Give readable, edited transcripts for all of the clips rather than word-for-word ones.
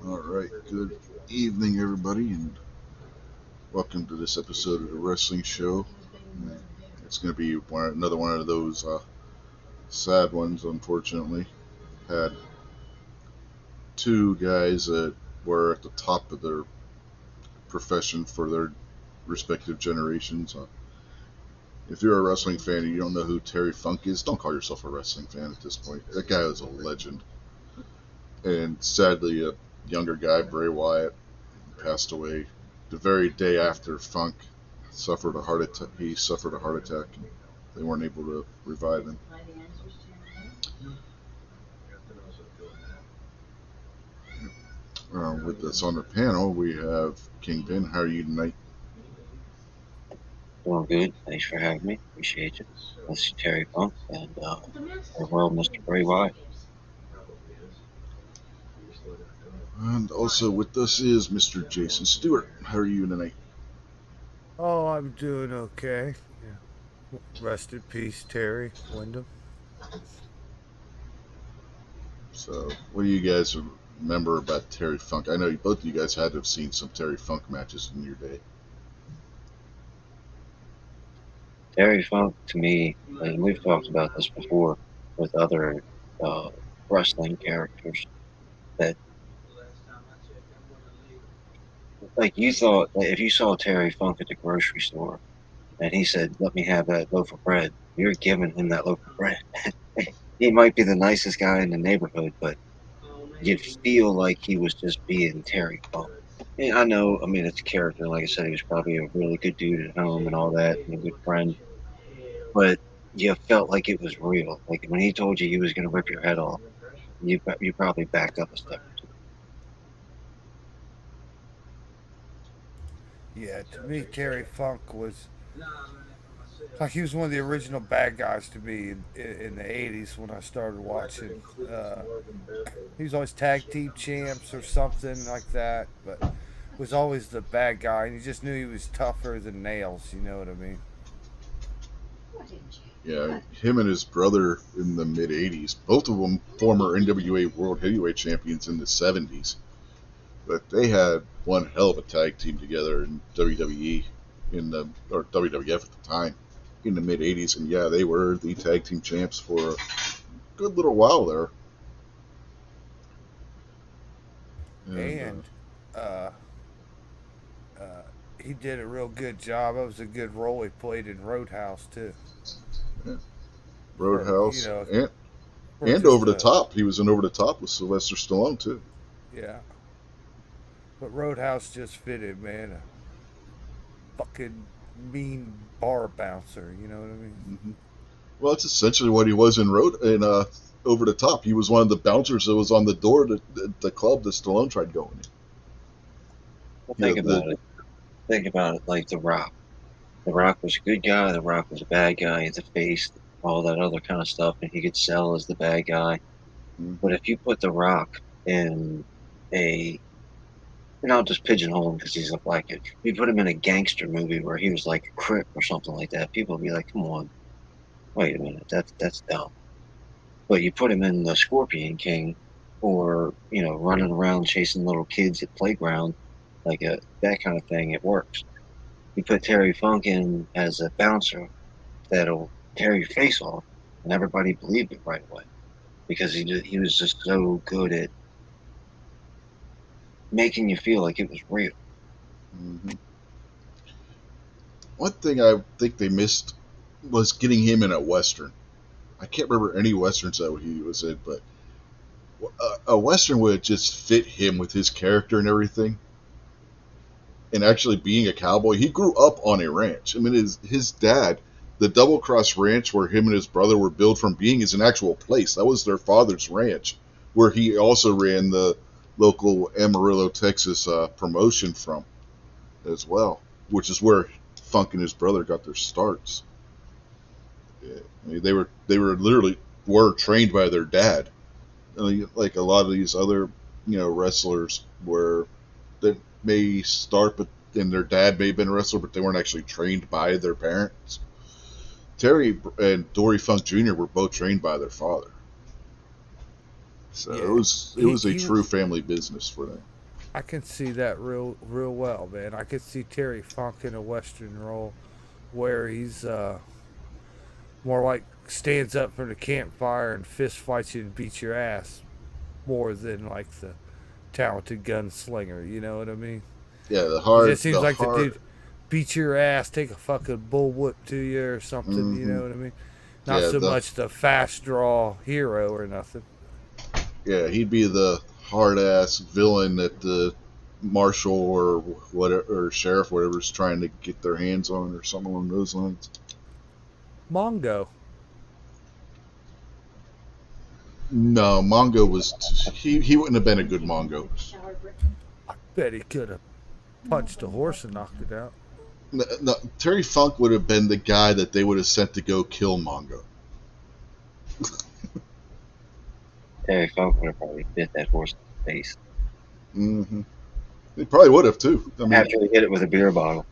All right, good evening, everybody, and welcome to this episode of the Wrestling Show. It's going to be another one of those sad ones, unfortunately. Had two guys that were at the top of their profession for their respective generations. If you're a wrestling fan and you don't know who Terry Funk is, don't call yourself a wrestling fan at this point. That guy was a legend. And sadly, a younger guy, Bray Wyatt, passed away the very day after Funk suffered a heart attack. He suffered a heart attack, and they weren't able to revive him. With us on the panel, we have Kingpin. How are you tonight? Doing good. Thanks for having me. Appreciate you. This is Terry Funk and well, Mr. Bray Wyatt. And also with us is Mr. Jason Stewart. How are you tonight? Oh, I'm doing okay. Yeah. Rest in peace, Terry Windham. So, what do you guys remember about Terry Funk? I know both of you guys had to have seen some Terry Funk matches in your day. Terry Funk, to me, and we've talked about this before with other uh, wrestling characters, that like you thought that if you saw Terry Funk at the grocery store and he said, "Let me have that loaf of bread," you're giving him that loaf of bread. He might be the nicest guy in the neighborhood, but you'd feel like he was just being Terry Funk. And I know, I mean, it's a character. Like I said, he was probably a really good dude at home and all that, and a good friend. But you felt like it was real. Like when he told you he was going to rip your head off, you probably backed up a step or two. Yeah, to me, Terry Funk was like he was one of the original bad guys to me in the '80s when I started watching. He was always tag team champs or something like that, but was always the bad guy, and you just knew he was tougher than nails. You know what I mean? Yeah, him and his brother in the mid '80s, both of them former NWA World Heavyweight Champions in the '70s. But they had one hell of a tag team together in WWE or WWF at the time in the mid '80s, and yeah, they were the tag team champs for a good little while there. And And uh, uh, he did a real good job. It was a good role he played in Roadhouse too. yeah, For Roadhouse for and just Over the a Top. He was in Over the Top with Sylvester Stallone too. yeah. But Roadhouse just fitted, man. A fucking mean bar bouncer. You know what I mean? Hmm. Well, that's essentially what he was in Over the Top. He was one of the bouncers that was on the door to the club that Stallone tried going in. Well, You know, the think about it like The Rock. The Rock was a good guy. The Rock was a bad guy. He's a face, all that other kind of stuff, and he could sell as the bad guy. But Mhm. if you put The Rock in a and I'll just pigeonhole him because he's a black kid. If you put him in a gangster movie where he was like a crip or something like that, people would be like, "Come on, wait a minute, that's dumb." But you put him in the Scorpion King, or running around chasing little kids at playground, like that kind of thing, it works. You put Terry Funk in as a bouncer that'll tear your face off, and everybody believed it right away because he was just so good at making you feel like it was real. Mhm. One thing I think they missed was getting him in a western. I can't remember any westerns that he was in, but a western would just fit him with his character and everything. And actually being a cowboy, he grew up on a ranch. I mean, his dad, the Double Cross Ranch where him and his brother were billed from being, is an actual place. That was their father's ranch, where he also ran the local Amarillo, Texas promotion from as well, which is where Funk and his brother got their starts. Yeah, I mean, they were literally were trained by their dad. I mean, like a lot of these other wrestlers where they may start, but then their dad may have been a wrestler, but they weren't actually trained by their parents. Terry and Dory Funk Jr. were both trained by their father. So Yeah, it was a he true was. family business for them. I can see that real well, man. I could see Terry Funk in a Western role where he's more like stands up for the campfire and fist fights you and beats your ass more than like the talented gunslinger. You know what I mean? Yeah, He just seems the like the hard. dude beat your ass, take a fucking bullwhip to you or something. You Hmm. know what I mean? Not Yeah, so much the fast draw hero or nothing. he'd be the hard ass villain that the marshal or whatever or sheriff whatever is trying to get their hands on or something along those lines. Mongo. No, Mongo was he wouldn't have been a good Mongo. I bet he could have punched a horse and knocked it out. No, no, Terry Funk would have been the guy that they would have sent to go kill Mongo. Terry Funk would have probably bit that horse in the face Hmm. They probably would have too. I mean, after he hit it with a beer bottle.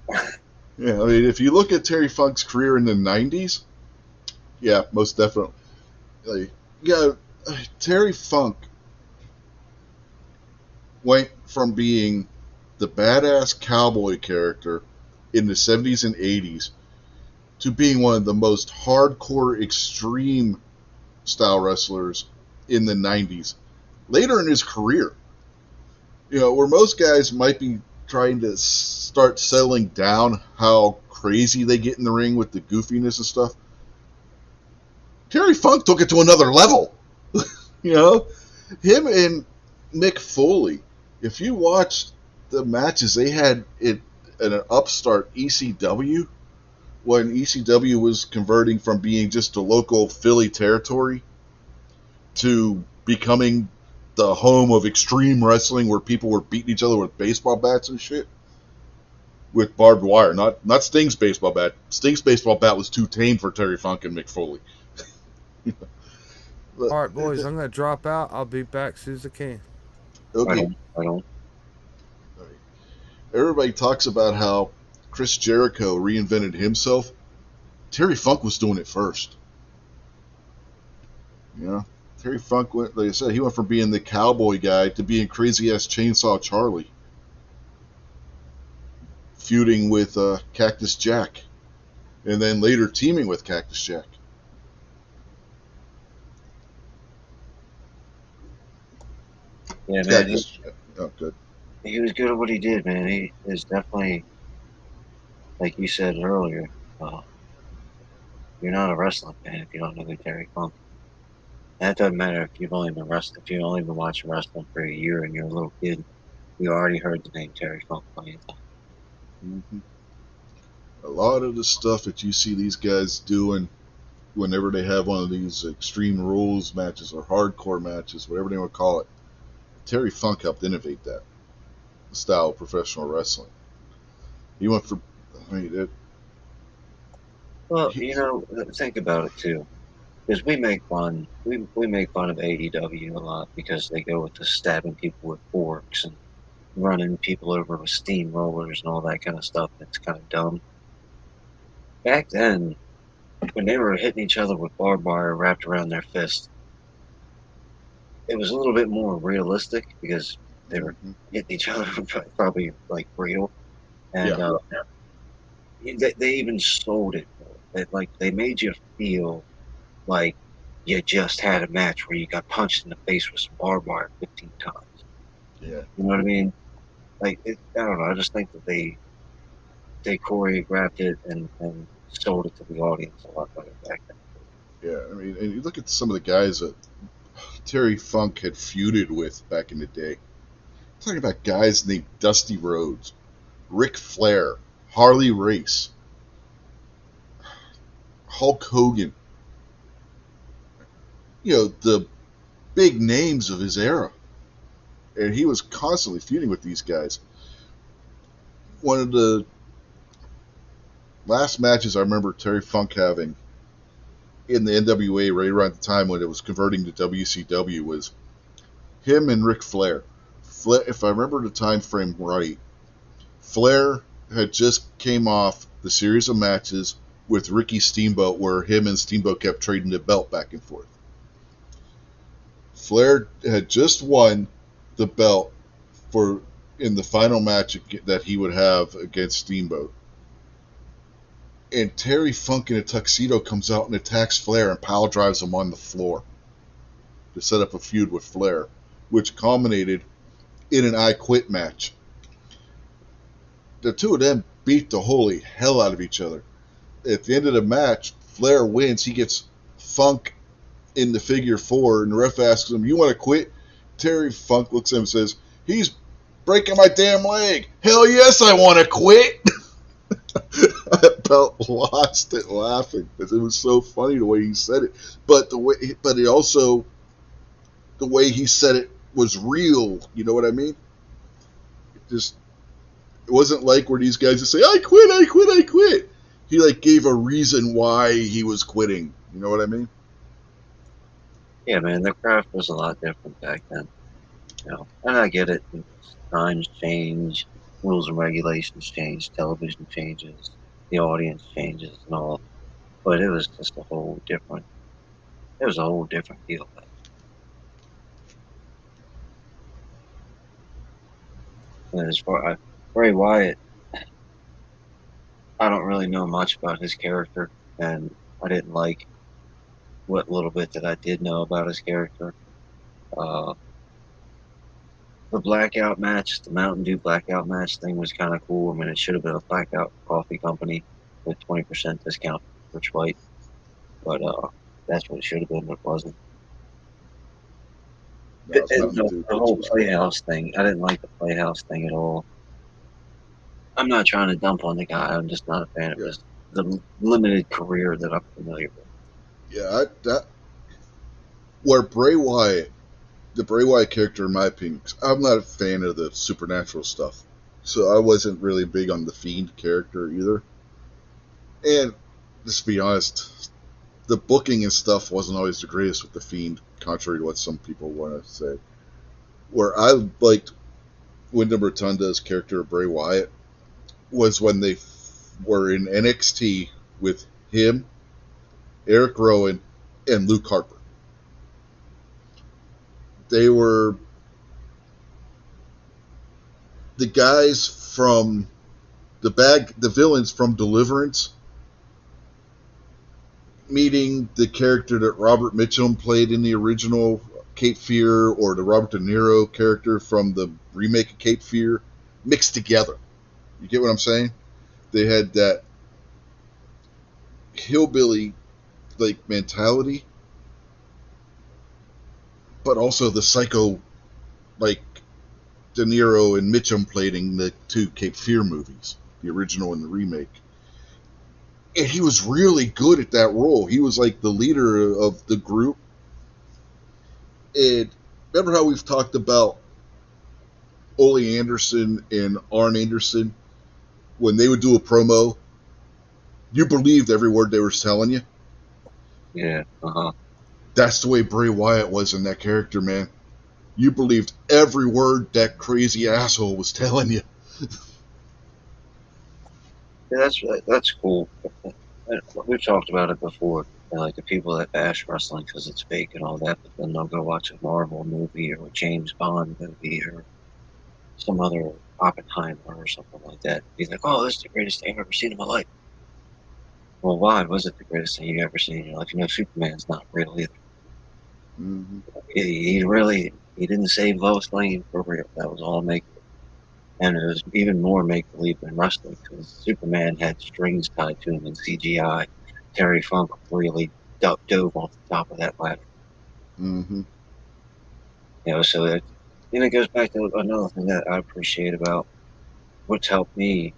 yeah. I mean, if you look at Terry Funk's career in the '90s, yeah, most definitely. Like, yeah, Terry Funk went from being the badass cowboy character in the '70s and '80s to being one of the most hardcore, extreme style wrestlers in the '90s. Later in his career, where most guys might be trying to start settling down how crazy they get in the ring with the goofiness and stuff, Terry Funk took it to another level. you know, him and Mick Foley. If you watched the matches they had in an upstart ECW, when ECW was converting from being just a local Philly territory to becoming the home of extreme wrestling where people were beating each other with baseball bats and shit with barbed wire. Not Sting's baseball bat. Sting's baseball bat was too tame for Terry Funk and Mick Foley. But, All right, boys, I'm gonna drop out. I'll be back as soon as I can. okay. I don't. Everybody talks about how Chris Jericho reinvented himself. Terry Funk was doing it first. Terry Funk went, like I said, he went from being the cowboy guy to being crazy ass Chainsaw Charlie, feuding with Cactus Jack, and then later teaming with Cactus Jack. Yeah, man. Cactus. Oh, good. He was good at what he did, man. He is definitely, like you said earlier, uh, you're not a wrestling fan if you don't know who Terry Funk is. And that doesn't matter if you've only been wrestling, if you've only been watching wrestling for a year and you're a little kid, you already heard the name Terry Funk plenty of times. Mm-hmm. A lot of the stuff that you see these guys doing whenever they have one of these extreme rules matches or hardcore matches, whatever they want to call it, Terry Funk helped innovate that style of professional wrestling. He went for, I mean, Well, he, think about it too, because we make fun of AEW a lot because they go with the stabbing people with forks and running people over with steamrollers and all that kind of stuff. It's kind of dumb. Back then, when they were hitting each other with barbed wire wrapped around their fist, it was a little bit more realistic because they were mm-hmm. hitting each other probably like real, and Yeah, they even sold it. They made you feel like you just had a match where you got punched in the face with some barbed wire 15 times. yeah, You know what I mean? I don't know. I just think that they choreographed it and sold it to the audience a lot better back then. yeah. I mean, and you look at some of the guys that Terry Funk had feuded with back in the day. I'm talking about guys named Dusty Rhodes, Ric Flair, Harley Race, Hulk Hogan. The big names of his era. And he was constantly feuding with these guys. One of the last matches I remember Terry Funk having in the NWA right around the time when it was converting to WCW was him and Ric Flair. If I remember the time frame right, Flair had just came off the series of matches with Ricky Steamboat where him and Steamboat kept trading the belt back and forth. Flair had just won the belt for in the final match that he would have against Steamboat. And Terry Funk in a tuxedo comes out and attacks Flair and pile drives him on the floor to set up a feud with Flair, which culminated in an I Quit match. The two of them beat the holy hell out of each other. At the end of the match, Flair wins. He gets Funk in the figure four, and the ref asks him, "You want to quit?" Terry Funk looks at him and says, "He's breaking my damn leg. Hell yes, I want to quit." I about lost it laughing because it was so funny the way he said it. But it also, the way he said it was real. You know what I mean? It wasn't like where these guys just say, "I quit, I quit, I quit." He like gave a reason why he was quitting. You know what I mean? Yeah, man, the craft was a lot different back then. And I get it. Times change, rules and regulations change, television changes, the audience changes, and all. But it was just a whole different. It was a whole different deal. And as far as Bray Wyatt, I don't really know much about his character, and I didn't like what little bit that I did know about his character. Uh, the blackout match, the Mountain Dew blackout match thing was kind of cool. I mean, it should have been a blackout coffee company with 20% discount for White, but that's what it should have been, but it wasn't. No, it's Mountain The Dew. whole Playhouse thing, I didn't like the Playhouse thing at all. I'm not trying to dump on the guy. I'm just not a fan of the limited career that I'm familiar with. Yeah, where Bray Wyatt, the Bray Wyatt character, in my opinion, I'm not a fan of the supernatural stuff, so I wasn't really big on the Fiend character either. And just to be honest, the booking and stuff wasn't always the greatest with the Fiend, contrary to what some people want to say. Where I liked Windham Rotunda's character of Bray Wyatt was when they were in NXT with him, Eric Rowan, and Luke Harper. They were the guys from the villains from Deliverance, meeting the character that Robert Mitchum played in the original Cape Fear, or the Robert De Niro character from the remake of Cape Fear, mixed together. You get what I'm saying? They had that hillbilly like mentality, but also the psycho like De Niro and Mitchum played in the two Cape Fear movies, the original and the remake. And he was really good at that role. He was like the leader of the group. And remember how we've talked about Ole Anderson and Arn Anderson, when they would do a promo, you believed every word they were telling you? Yeah, That's the way Bray Wyatt was in that character, man. You believed every word that crazy asshole was telling you. Yeah, that's cool. We've talked about it before. Like the people that bash wrestling because it's fake and all that, but then they'll go watch a Marvel movie or a James Bond movie or some other Oppenheimer or something like that. He's like, "Oh, this is the greatest thing I've ever seen in my life." Well, why was it the greatest thing you've ever seen in your life? Superman's not real either. Mm-hmm. He didn't save Lois Lane for real. That was all make. And it was even more make believe than wrestling because Superman had strings tied to him in CGI. Terry Funk really dove off the top of that ladder. Mm-hmm. So it goes back to another thing that I appreciate about what's helped me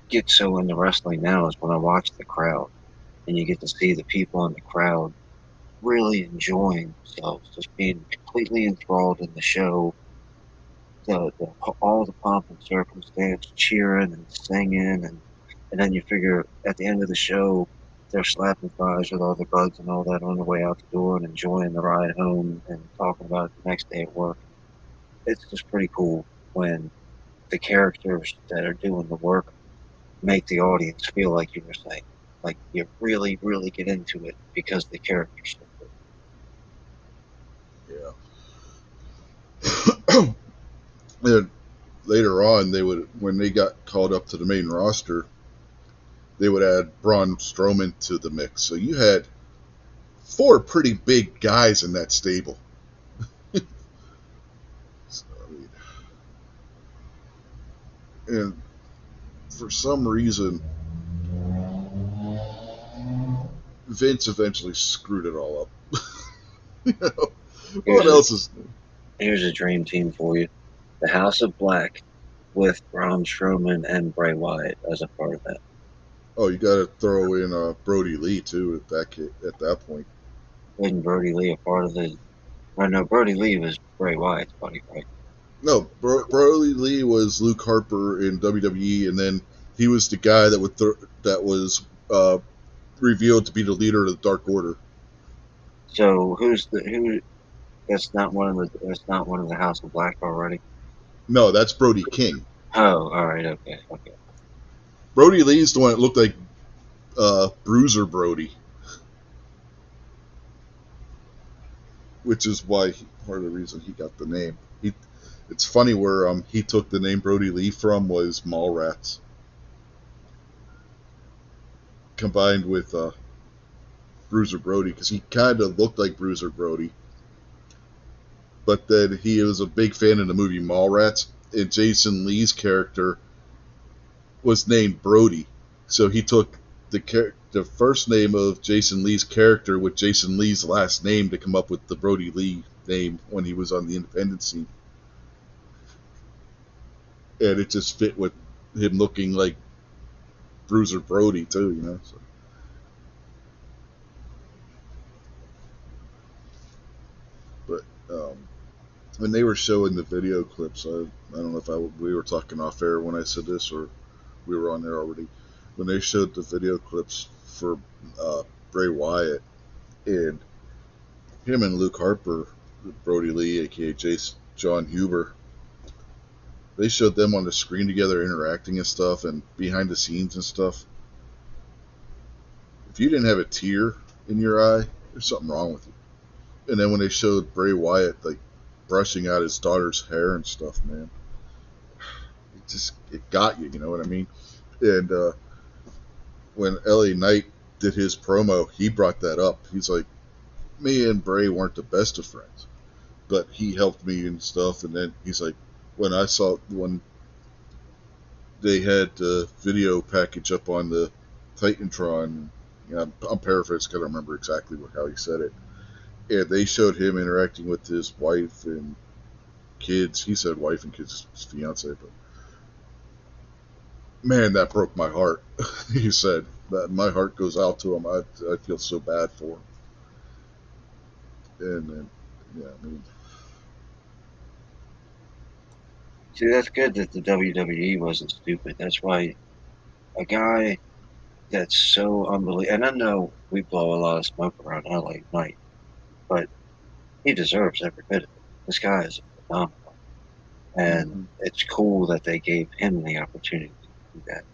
get so into wrestling now is when I watch the crowd and you get to see the people in the crowd really enjoying themselves, just being completely enthralled in the show. All the pomp and circumstance, cheering and singing, and then you figure at the end of the show, they're slapping thighs with all the bugs and all that on the way out the door and enjoying the ride home and talking about it the next day at work. It's just pretty cool when the characters that are doing the work make the audience feel like you were saying, like you really, really get into it because the characters. Yeah. Yeah. And later on, they would, when they got called up to the main roster, they would add Braun Strowman to the mix. So you had four pretty big guys in that stable. So, and for some reason, Vince eventually screwed it all up. You know? What else is new? Here's a dream team for you: the House of Black, with Braun Strowman and Bray Wyatt as a part of that. Oh, you got to throw in Brody Lee too at that point. Wasn't Brody Lee a part of the? Well, no, Brody Lee was Bray Wyatt's buddy, right? No, Brody Lee was Luke Harper in WWE, and then he was the guy that was revealed to be the leader of the Dark Order. So who? That's not one of the House of Black already. No, that's Brody King. Oh, all right, okay. Brody Lee's the one that looked like Bruiser Brody, which is why part of the reason he got the name. It's funny where he took the name Brody Lee from was Mallrats, combined with Bruiser Brody, because he kind of looked like Bruiser Brody. But then he was a big fan of the movie Mallrats, and Jason Lee's character was named Brody, so he took the first name of Jason Lee's character with Jason Lee's last name to come up with the Brody Lee name when he was on the independent scene. And it just fit with him looking like Bruiser Brody too, you know. So. But when they were showing the video clips, I don't know if we were talking off air when I said this or we were on there already. When they showed the video clips for Bray Wyatt and him and Luke Harper, Brody Lee, aka John Huber, they showed them on the screen together interacting and stuff and behind the scenes and stuff. If you didn't have a tear in your eye, there's something wrong with you. And then when they showed Bray Wyatt like brushing out his daughter's hair and stuff, man, it got you, you know what I mean? And when LA Knight did his promo, he brought that up. He's like, me and Bray weren't the best of friends, but he helped me and stuff. And then he's like, when they had the video package up on the Titantron, you know, I'm paraphrasing, I don't remember exactly how he said it. And they showed him interacting with his wife and kids. He said wife and kids, his fiance, but man, that broke my heart. He said that my heart goes out to him. I feel so bad for him. And then, yeah, I mean, See, that's good that the WWE wasn't stupid. That's why a guy that's so unbelievable, and I know we blow a lot of smoke around LA Knight, but he deserves every bit of it. This guy is phenomenal. And it's cool that they gave him the opportunity to do that.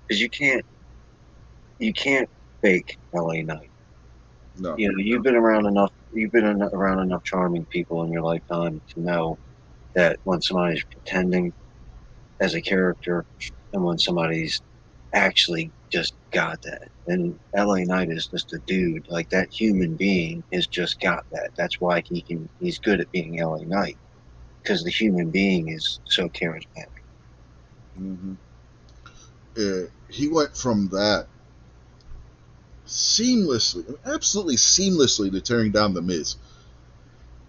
Because you can't fake LA Knight. no. You know, you've been around enough charming people in your lifetime to know that when somebody's pretending as a character and when somebody's actually just got that. And LA Knight is just a dude. Like, that human being has just got that. That's why he's good at being LA Knight. Because the human being is so charismatic. Mm-hmm. He went from that absolutely seamlessly to tearing down the Miz.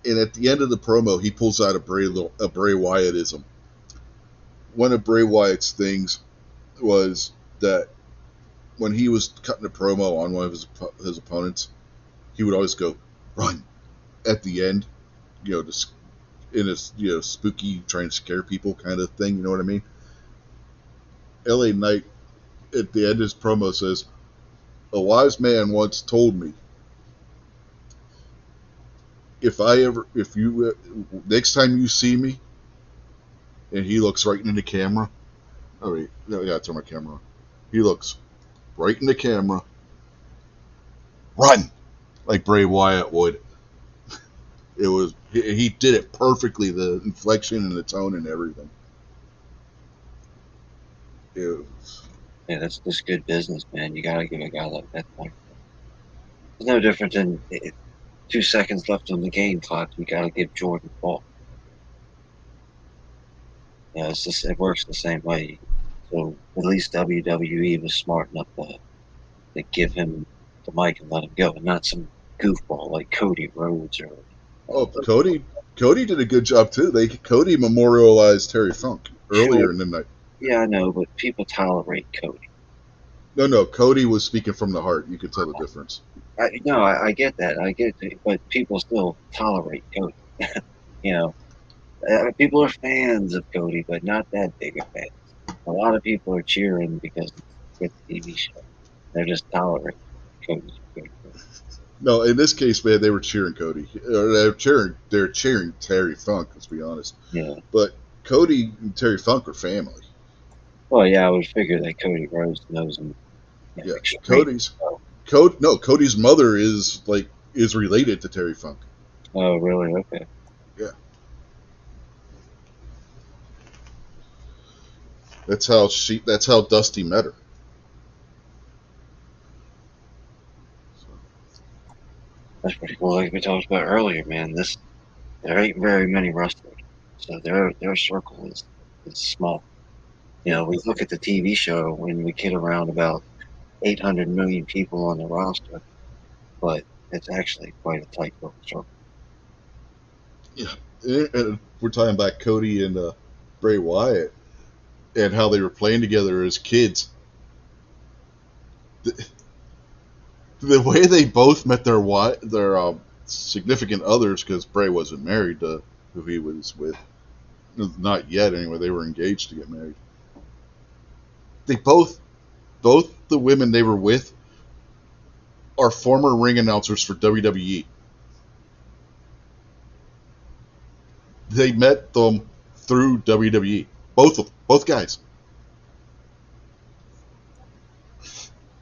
And at the end of the promo, he pulls out a Bray Wyattism. One of Bray Wyatt's things was that when he was cutting a promo on one of his opponents, he would always go, "Run," at the end, you know, just in a spooky, trying to scare people kind of thing. You know what I mean? LA Knight at the end of his promo says, "A wise man once told me, if you next time you see me," and he looks right into the camera. Oh wait, no, yeah, turn my camera on. He looks right in the camera. Run, like Bray Wyatt would. It was he did it perfectly, the inflection and the tone and everything. It was, Yeah, that's just good business, man. You gotta give a guy like that time. It's no different than 2 seconds left on the game clock. You gotta give Jordan the ball. Yeah, it's just it works the same way. So at least WWE was smart enough to give him the mic and let him go, and not some goofball like Cody Rhodes or. oh, Cody did a good job too. Cody memorialized Terry Funk Sure, earlier in the night. yeah, I know, but people tolerate Cody. No, Cody was speaking from the heart. You could tell the difference. I get that, I get it, but people still tolerate Cody. You know, people are fans of Cody, but not that big of fans. A lot of people are cheering because it's a TV show. They're just tolerating Cody. No, in this case, man, they were cheering Cody. They're cheering Terry Funk. Let's be honest. Yeah. But Cody and Terry Funk are family. Well, yeah, I would figure that Cody Rhodes knows him. Yeah, Extremely well. Cody's mother is related to Terry Funk. Oh, really? Okay. Yeah, that's how Dusty met her. So, That's pretty cool. Like we talked about earlier, man. There ain't very many wrestlers, so their circle is small. You know, we look at the TV show when we kid around about 800 million people on the roster, but it's actually quite a tight little circle. yeah, and we're talking about Cody and Bray Wyatt and how they were playing together as kids. The way they both met their significant others, because Bray wasn't married to who he was with, not yet anyway. They were engaged to get married. They both the women they were with are former ring announcers for WWE. They met them through WWE. Both guys.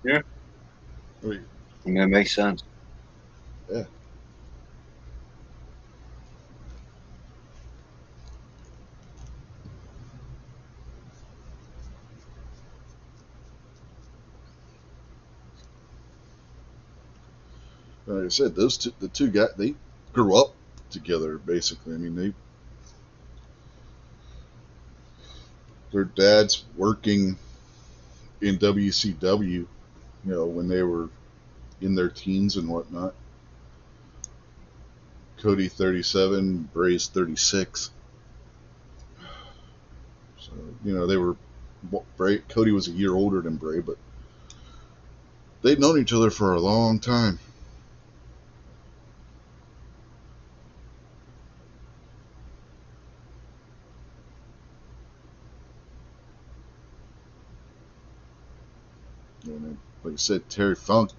Yeah. I mean, That makes sense. yeah. Like I said, the two guys, they grew up together basically. I mean, their dads working in WCW, when they were in their teens and whatnot. Cody 37, Bray's 36. So they were Cody was a year older than Bray, but they'd known each other for a long time. And like I said, Terry Funk,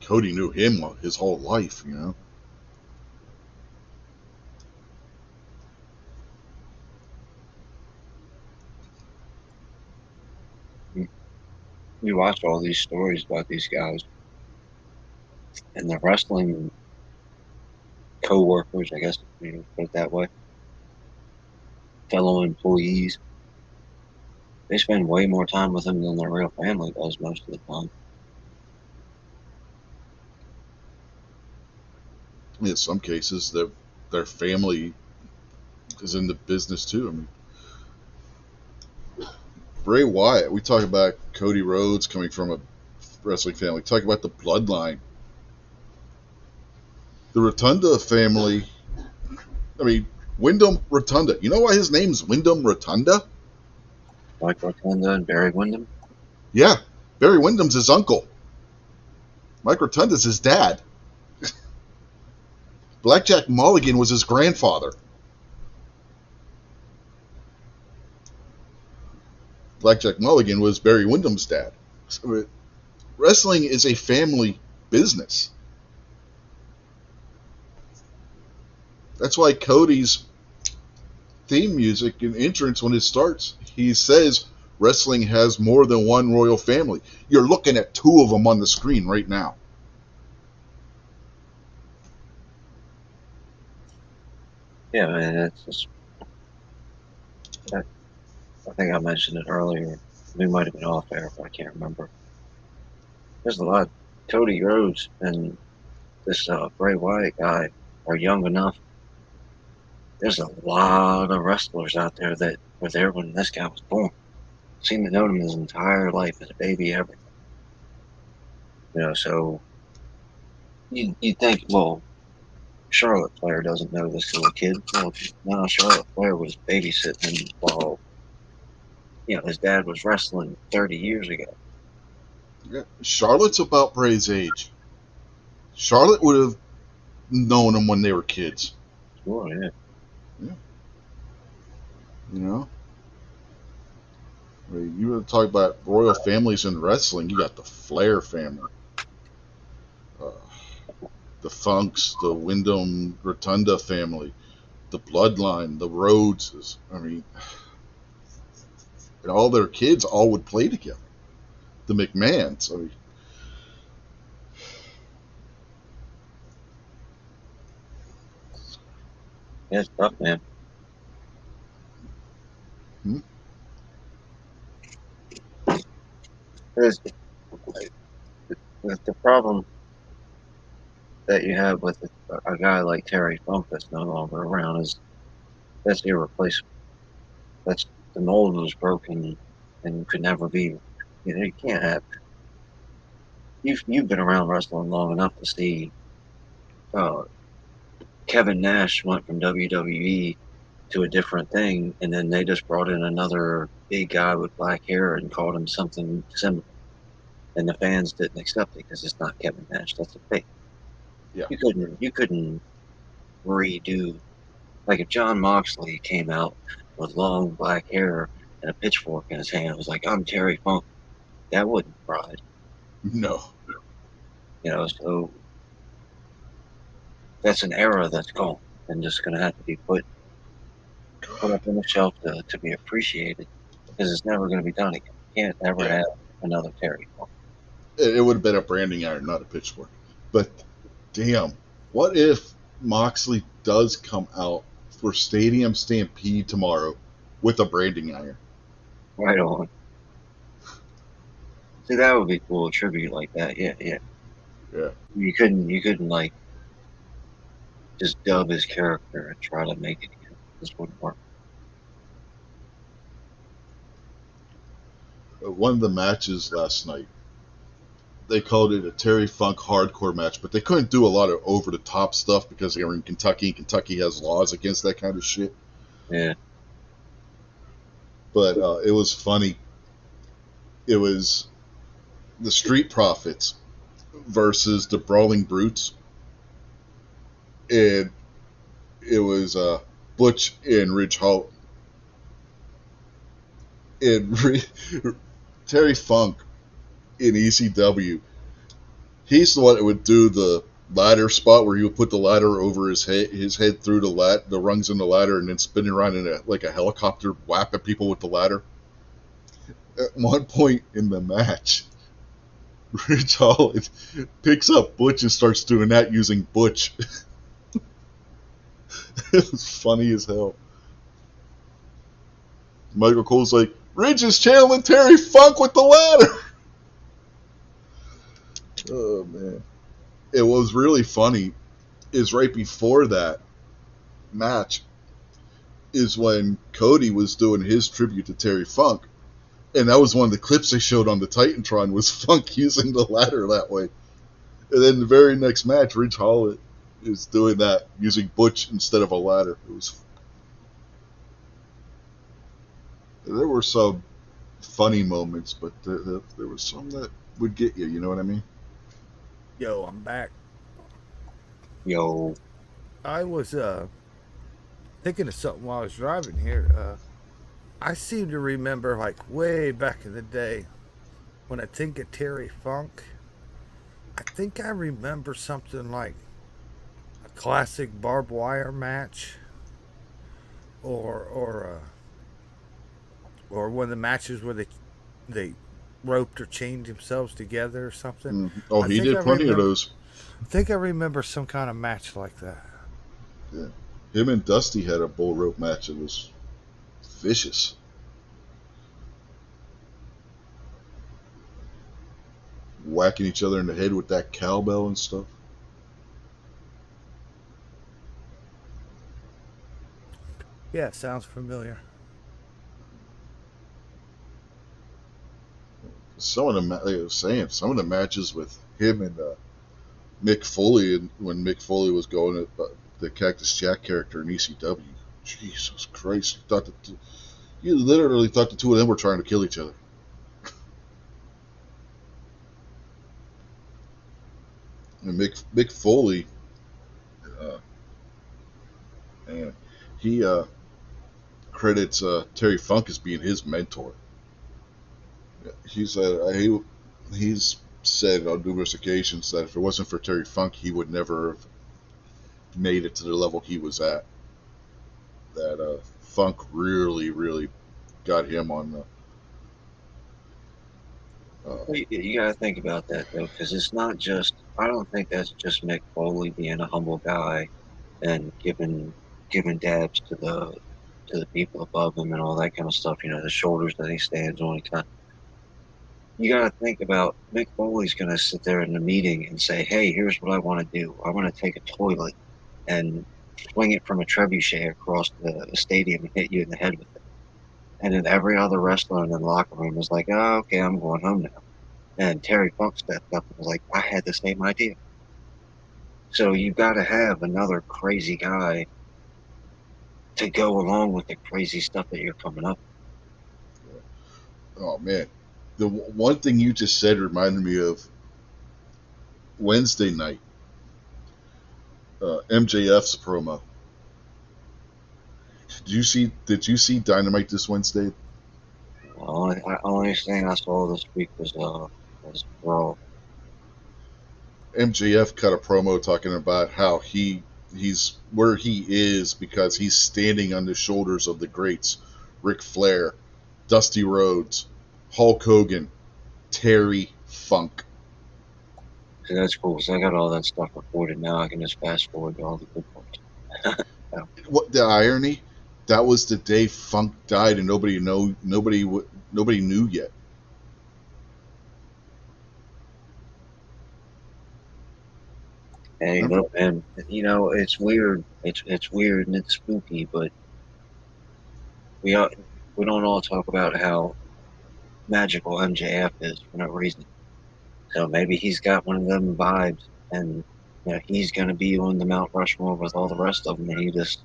Cody knew him his whole life. You watch all these stories about these guys and the wrestling co-workers, I guess you put it that way, fellow employees. They spend way more time with them than their real family does most of the time. In some cases, their family is in the business too. I mean, Bray Wyatt. We talk about Cody Rhodes coming from a wrestling family. Talk about the bloodline. The Rotunda family. I mean, Windham Rotunda. You know why his name's Windham Rotunda? Like Rotunda and Barry Windham. Yeah, Barry Windham's his uncle. Mike Rotunda's his dad. Blackjack Mulligan was his grandfather. Blackjack Mulligan was Barry Windham's dad. So wrestling is a family business. That's why Cody's theme music and entrance, when it starts, he says wrestling has more than one royal family. You're looking at two of them on the screen right now. Yeah, man, it's just, I think I mentioned it earlier. We might have been off air, but I can't remember. There's a lot. Cody Rhodes and this Bray Wyatt guy are young enough. There's a lot of wrestlers out there that were there when this guy was born. Seemed to know him his entire life as a baby, everything. So you think, well, Charlotte Flair doesn't know this little kid. Well, no, Charlotte Flair was babysitting him while his dad was wrestling 30 years ago. Yeah. Charlotte's about Bray's age. Charlotte would have known him when they were kids. Sure, yeah. You know? I mean, you want to talk about royal families in wrestling, you got the Flair family. Uh, the Funks, the Windham Rotunda family, the Bloodline, the Rhodeses. I mean, and all their kids all would play together. The McMahons. I mean, Yeah, it's tough, man. There's the problem that you have with a guy like Terry Funk that's no longer around is that's irreplaceable. That's the mold was broken and could never be. You can't have. You've been around wrestling long enough to see uh, Kevin Nash went from WWE to a different thing, and then they just brought in another big guy with black hair and called him something similar, and the fans didn't accept it because it's not Kevin Nash. That's a fake. yeah. You couldn't redo, like if John Moxley came out with long black hair and a pitchfork in his hand, it was like, I'm Terry Funk. That wouldn't ride. No. So that's an era that's gone and just going to have to be put up on the shelf to be appreciated because it's never going to be done again. You can't ever have another Terry Funk. It would have been a branding iron, not a pitchfork. But damn, what if Moxley does come out for Stadium Stampede tomorrow with a branding iron? Right on. See, that would be cool, a tribute like that. Yeah. Yeah. You couldn't like just dub his character and try to make it again. This wouldn't work. One of the matches last night, they called it a Terry Funk hardcore match, but they couldn't do a lot of over the top stuff because they were in Kentucky, and Kentucky has laws against that kind of shit. Yeah. But it was funny. It was the Street Profits versus the Brawling Brutes, and it was Butch and Ridge Holland. And Terry Funk in ECW, he's the one that would do the ladder spot where he would put the ladder over his head through the rungs in the ladder, and then spinning around in like a helicopter, whapping people with the ladder. At one point in the match, Ridge Holland picks up Butch and starts doing that using Butch. It was funny as hell. Michael Cole's like, Ridge is channeling Terry Funk with the ladder. Oh, man. It was really funny is right before that match is when Cody was doing his tribute to Terry Funk. And that was one of the clips they showed on the Titantron was Funk using the ladder that way. And then the very next match, Ridge Holland is doing that using Butch instead of a ladder. There were some funny moments, but there was some that would get you. You know what I mean? Yo, I'm back. Yo. I was thinking of something while I was driving here. I seem to remember, like, way back in the day, when I think of Terry Funk, I think I remember something like a classic barbed wire match, or one of the matches where they roped or chained themselves together or something. Mm-hmm. Oh, he did plenty of those. I think I remember some kind of match like that. Yeah. Him and Dusty had a bull rope match. It was vicious. Whacking each other in the head with that cowbell and stuff. Yeah, sounds familiar. Some of the, like I was saying, some of the matches with him and Mick Foley, and when Mick Foley was going at the Cactus Jack character in ECW, Jesus Christ, you literally thought the two of them were trying to kill each other. And Mick Foley, uh, and he credits Terry Funk as being his mentor. He's said on numerous occasions that if it wasn't for Terry Funk, he would never have made it to the level he was at. That Funk really, really got him on the. You got to think about that though, because it's not just. I don't think that's just Mick Foley being a humble guy and giving dabs to the people above him and all that kind of stuff. You know, the shoulders that he stands on. You got to think about Mick Foley's going to sit there in the meeting and say, "Hey, here's what I want to do. I want to take a toilet and swing it from a trebuchet across the stadium and hit you in the head with it." And then every other wrestler in the locker room was like, "Oh, okay, I'm going home now." And Terry Funk stepped up and was like, "I had the same idea." So you got to have another crazy guy to go along with the crazy stuff that you're coming up Oh man, the one thing you just said reminded me of Wednesday night, MJF's promo. Did you see Dynamite this Wednesday? with. Only thing I saw this week was Raw. MJF cut a promo talking about how he's where he is because he's standing on the shoulders of the greats, Ric Flair, Dusty Rhodes, Hulk Hogan, Terry Funk. So that's cool because I got all that stuff recorded now. I can just fast forward to all the good parts. What the irony? That was the day Funk died, and nobody knew yet. Hey, Remember? look, man. You know it's weird. It's weird and it's spooky, but we all, we don't all talk about how magical MJF is for no reason. So maybe he's got one of them vibes, and he's gonna be on the Mount Rushmore with all the rest of them, and he just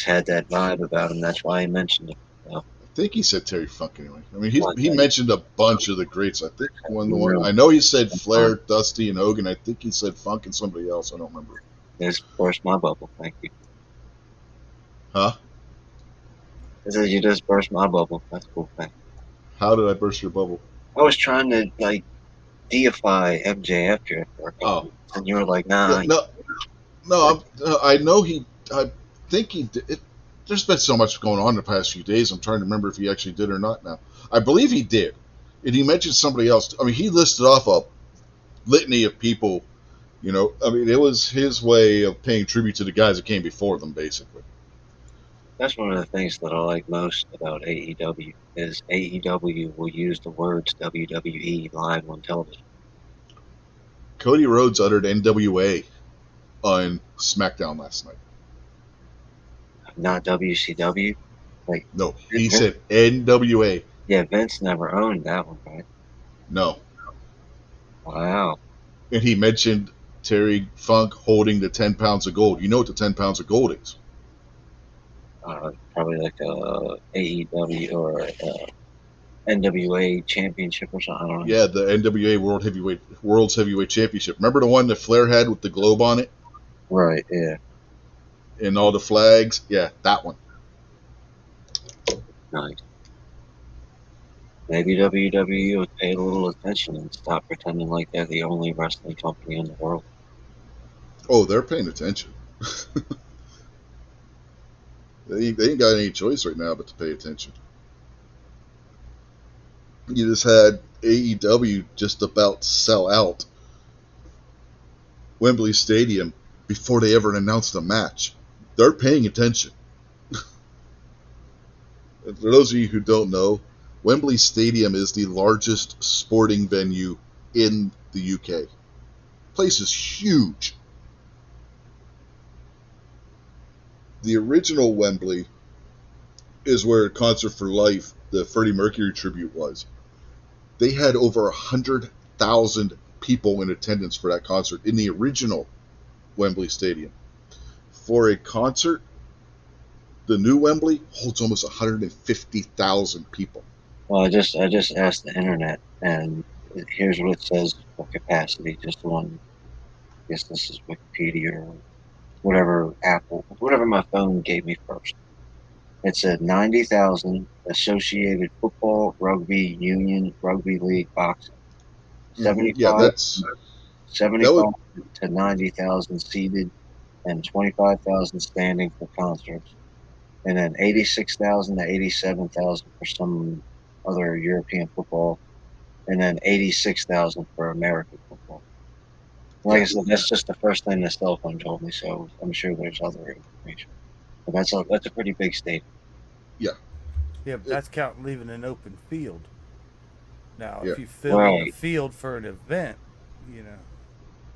had that vibe about him. That's why he mentioned it. So, I think he said Terry Funk anyway. I mean, one he day, mentioned a bunch of the greats. I think one real I know he said fun. Flair, Dusty, and Hogan. I think he said Funk and somebody else. I don't remember. Just burst my bubble. Thank you. Huh? I said you just burst my bubble. That's cool. Thank you. How did I burst your bubble? I was trying to deify MJF here for a couple Oh, weeks, and you were like, yeah, "Nah." no. I know he. I think he did. There's been so much going on the past few days. I'm trying to remember if he actually did or not. Now, I believe he did, and he mentioned somebody else. I mean, he listed off a litany of people. I mean, it was his way of paying tribute to the guys that came before them, basically. That's one of the things that I like most about AEW is AEW will use the words WWE live on television, Cody Rhodes uttered NWA on SmackDown last night. not WCW. Like, No, he said NWA. yeah, Vince never owned that one, right? No, Wow. and he mentioned Terry Funk holding the 10 pounds of gold. You know what the 10 pounds of gold is? Probably like a AEW or NWA championship or something. I don't know. Yeah, the NWA World's Heavyweight Championship. Remember the one that Flair had with the globe on it Right, yeah. and all the flags? Yeah, that one. Nice. Maybe WWE would pay a little attention and stop pretending like they're the only wrestling company in the world. Oh, they're paying attention. They ain't got any choice right now but to pay attention. You just had AEW just about sell out Wembley Stadium before they ever announced a match. they're paying attention. For those of you who don't know, Wembley Stadium is the largest sporting venue in the UK. Place is huge. The original Wembley is where Concert for Life, the Freddie Mercury tribute, was. They had over 100,000 people in attendance for that concert in the original Wembley Stadium. For a concert, the new Wembley holds almost 150,000 people. Well, I just asked the internet, and here's what it says for capacity. Just one. I guess this is Wikipedia or whatever my phone gave me first. It said 90,000 associated football, rugby union, rugby league, boxing. Yeah, 75, that would 75 to 90,000 seated, and 25,000 standing for concerts, and then 86,000 to 87,000 for some other European football, and then 86,000 for American football. Like I said, that's just the first thing the cell phone told me, so I'm sure there's other information. But that's a pretty big stadium. Yeah, but that's counting leaving an open field. Now, Yeah. if you fill in the field for an event,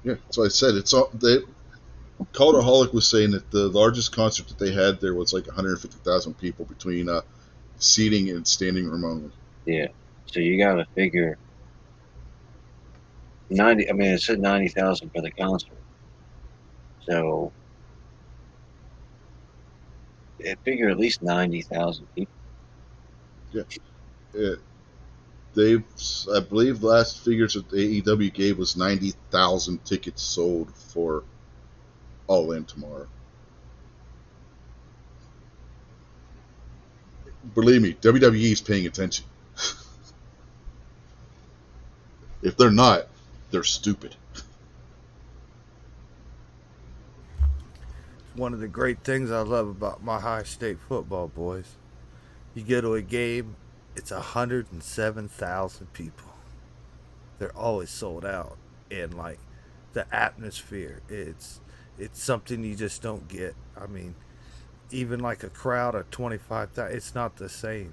Yeah, so I said it's all. Cultaholic was saying that the largest concert that they had there was like 150,000 people between seating and standing room only. Yeah, so you got to figure 90. I mean, it said 90,000 for the concert, so figure at least 90,000 people. Yeah, I believe the last figures that AEW gave was 90,000 tickets sold for All In tomorrow. Believe me, WWE is paying attention. If they're not, they're stupid. one of the great things I love about my high state football, boys. You go to a game, it's 107,000 people. They're always sold out, and like the atmosphere, it's something you just don't get. I mean, even like a crowd of 25,000, it's not the same.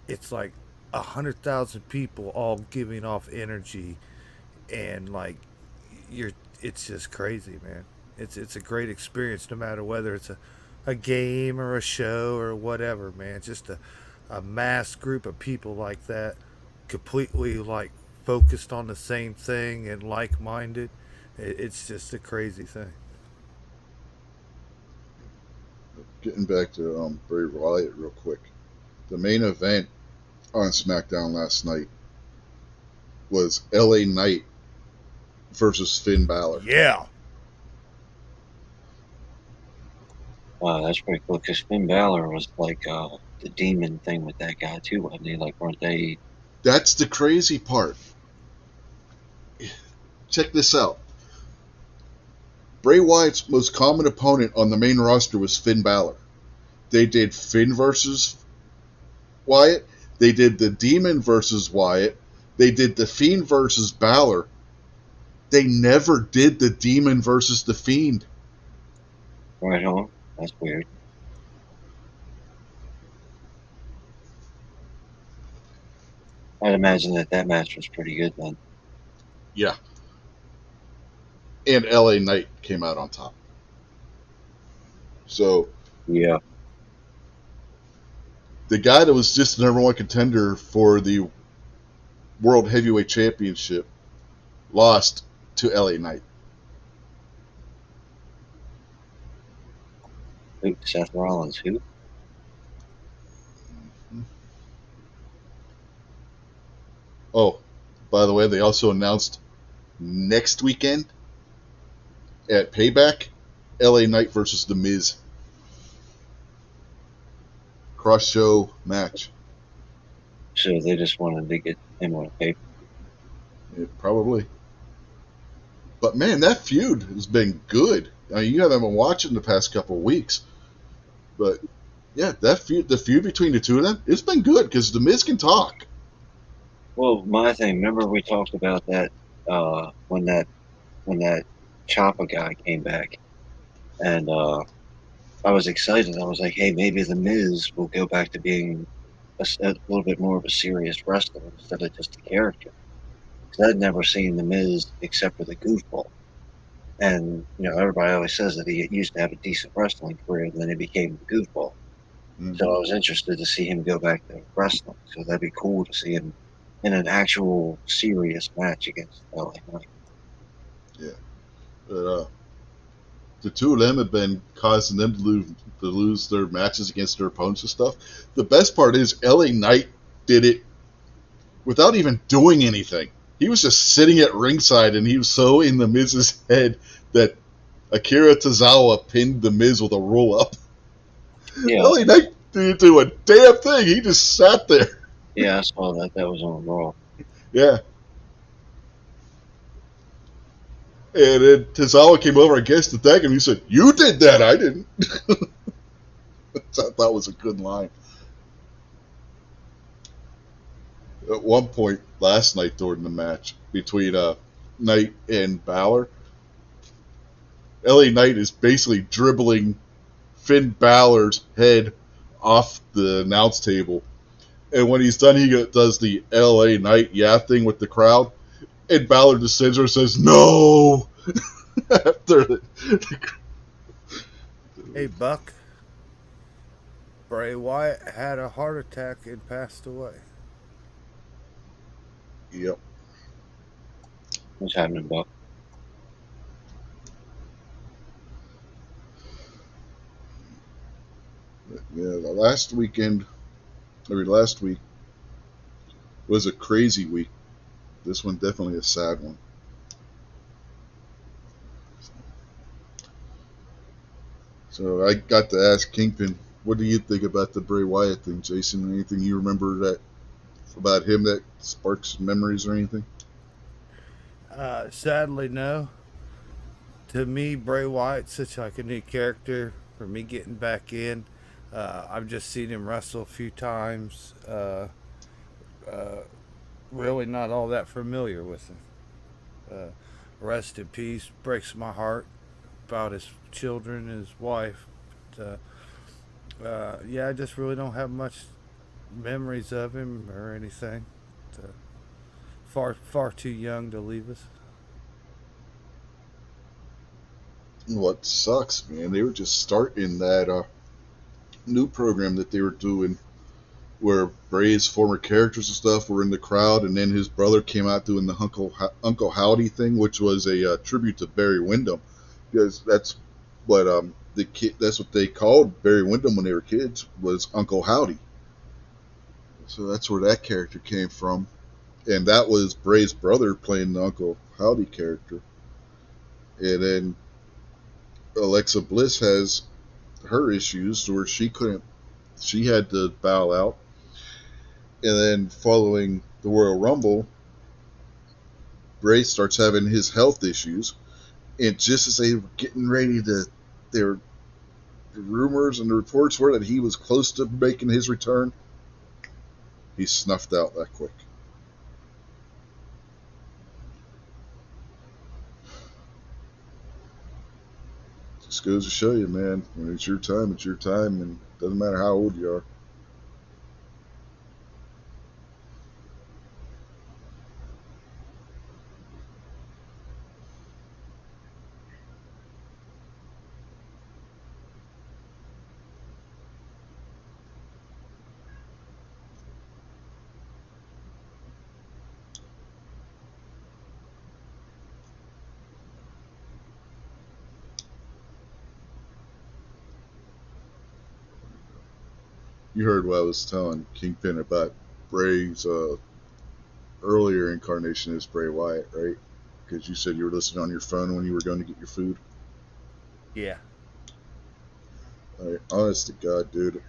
It's like 100,000 people all giving off energy, and like it's just crazy, man. It's a great experience, no matter whether it's a game or a show or whatever, man. Just a mass group of people like that, completely like focused on the same thing and like minded. It's just a crazy thing. Getting back to Bray Wyatt real quick. The main event on SmackDown last night was LA Knight versus Finn Balor. Yeah. Wow, that's pretty cool. Because Finn Balor was like the demon thing with that guy too, wasn't he? Like, weren't they? That's the crazy part. Check this out. Bray Wyatt's most common opponent on the main roster was Finn Balor. They did Finn versus Wyatt. They did the Demon versus Wyatt. They did the Fiend versus Balor. They never did the Demon versus the Fiend. Right on. That's weird. I'd imagine that match was pretty good then. Yeah. And LA Knight came out on top. So, yeah, the guy that was just the number one contender for the World Heavyweight Championship lost to LA Knight. Who? Seth Rollins, who? Oh, by the way, they also announced next weekend at Payback, LA Knight versus The Miz. Cross-show match. So they just wanted to get him on paper. Yeah, probably. But man, that feud has been good. I mean, you haven't been watching the past couple of weeks. But yeah, the feud between the two of them, it's been good because The Miz can talk. Well, my thing, remember we talked about that when that Ciampa guy came back. And I was excited. I was like, hey, maybe The Miz will go back to being a little bit more of a serious wrestler instead of just a character. Because I'd never seen The Miz except for the goofball. And, everybody always says that he used to have a decent wrestling career and then he became the goofball. So I was interested to see him go back to wrestling. So that'd be cool to see him in an actual serious match against LA Knight. Yeah. But the two of them have been causing them to lose their matches against their opponents and stuff. The best part is LA Knight did it without even doing anything. He was just sitting at ringside, and he was so in the Miz's head that Akira Tozawa pinned the Miz with a roll up. Yeah. LA Knight didn't do a damn thing. He just sat there. Yeah, I saw that. That was on Raw. Yeah. And then Tozawa came over, I guess, to thank him. He said, "You did that. I didn't." Which I thought was a good line. At one point last night during the match between Knight and Balor, LA Knight is basically dribbling Finn Balor's head off the announce table. And when he's done, he does the LA Knight yeah thing with the crowd. And Balor just sits there and says, "No!" After Hey, Buck. Bray Wyatt had a heart attack and passed away. Yep. What's happening, Buck? Yeah, last week was a crazy week. This one definitely a sad one. So I got to ask Kingpin, what do you think about the Bray Wyatt thing, Jason? Anything you remember that about him that sparks memories or anything? Sadly, no. To me, Bray Wyatt's such like a new character for me getting back in. I've just seen him wrestle a few times. Uh, really not all that familiar with him. Uh, Rest in peace. Breaks my heart about his children and his wife. But, yeah, I just really don't have much memories of him or anything. Far too young to leave us. What sucks, man, they were just starting that new program that they were doing where Bray's former characters and stuff were in the crowd, and then his brother came out doing the Uncle Howdy thing, which was a tribute to Barry Windham, because that's what that's what they called Barry Windham when they were kids, was Uncle Howdy. So that's where that character came from, and that was Bray's brother playing the Uncle Howdy character. And then Alexa Bliss has her issues where she had to bow out. And then following the Royal Rumble, Bray starts having his health issues. And just as they were getting ready to, the rumors and the reports were that he was close to making his return, he snuffed out that quick. Just goes to show you, man, when it's your time, and it doesn't matter how old you are. You heard what I was telling Kingpin about Bray's earlier incarnation as Bray Wyatt, right? Because you said you were listening on your phone when you were going to get your food. Yeah. Honest to God, dude.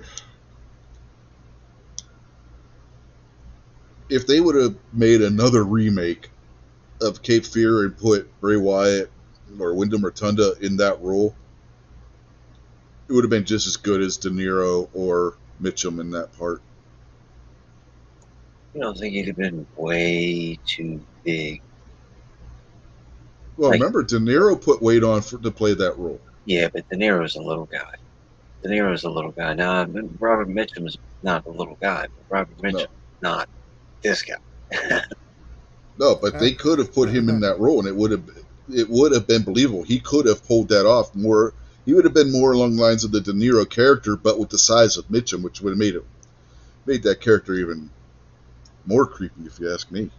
If they would have made another remake of Cape Fear and put Bray Wyatt or Windham Rotunda in that role, it would have been just as good as De Niro or Mitchum in that part. You don't think he'd have been way too big? Well, Like, remember, De Niro put weight on to play that role. Yeah, but De Niro's a little guy. De Niro's a little guy. Now, Robert Mitchum is not a little guy, but Robert No, Mitchum, not this guy. no, but they could have put him in that role, and it would have been believable. He could have pulled that off more. He would have been more along the lines of the De Niro character, but with the size of Mitchum, which would have made that character even more creepy, if you ask me.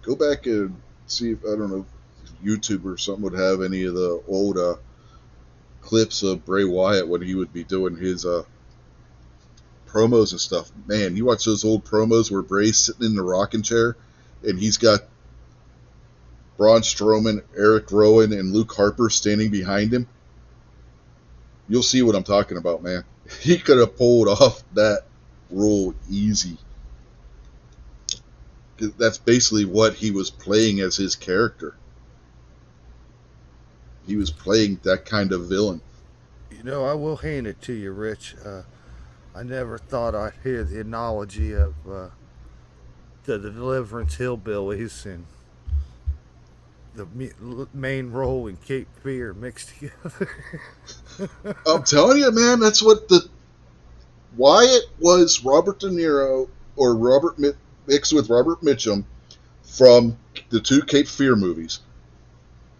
Go back and see if, I don't know, if YouTube or something would have any of the old clips of Bray Wyatt when he would be doing his promos and stuff. Man, you watch those old promos where Bray's sitting in the rocking chair and he's got Braun Strowman, Eric Rowan, and Luke Harper standing behind him. You'll see what I'm talking about, man. He could have pulled off that role easy. That's basically what he was playing as his character. He was playing that kind of villain. You know, I will hand it to you, Rich. I never thought I'd hear the analogy of the Deliverance Hillbillies and the main role in Cape Fear mixed together. I'm telling you, man, that's what the Wyatt was. Robert De Niro or Robert mixed with Robert Mitchum from the two Cape Fear movies,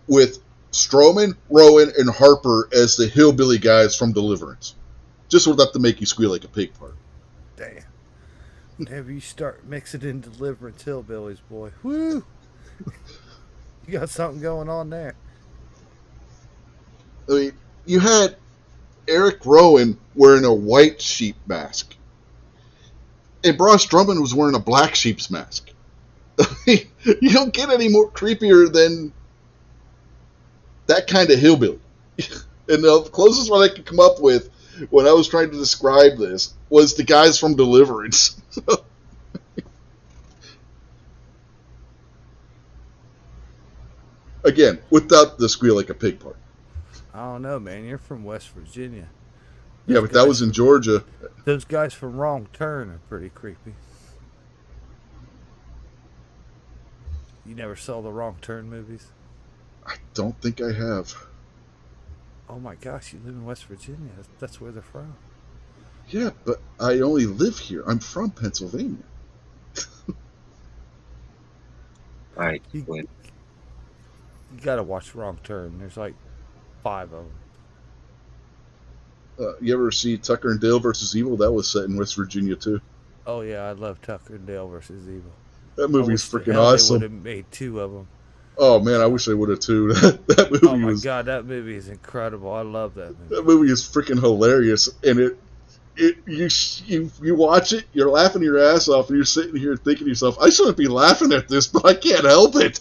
with Strowman, Rowan, and Harper as the hillbilly guys from Deliverance. Just without the make you squeal like a pig part. Damn. Whenever you start mixing in Deliverance Hillbillies, boy, woo! You got something going on there. I mean, you had Eric Rowan wearing a white sheep mask, and Braun Strowman was wearing a black sheep's mask. You don't get any more creepier than that kind of hillbilly. And the closest one I could come up with when I was trying to describe this was the guys from Deliverance. Again, without the squeal like a pig part. I don't know, man. You're from West Virginia. Yeah, but that was in Georgia. Those guys from Wrong Turn are pretty creepy. You never saw the Wrong Turn movies? I don't think I have. Oh my gosh, you live in West Virginia. That's where they're from. Yeah, but I only live here. I'm from Pennsylvania. All right, You gotta watch Wrong Turn. There's like 5 of them. You ever see Tucker and Dale versus Evil? That was set in West Virginia too. Oh yeah, I love Tucker and Dale versus Evil. That movie's freaking They awesome. would have made 2 of them. Oh man, I wish I would have too. That movie Oh my was. god, that movie is incredible. I love that movie. That movie is freaking hilarious, and you watch it, you're laughing your ass off, and you're sitting here thinking to yourself, I shouldn't be laughing at this, but I can't help it.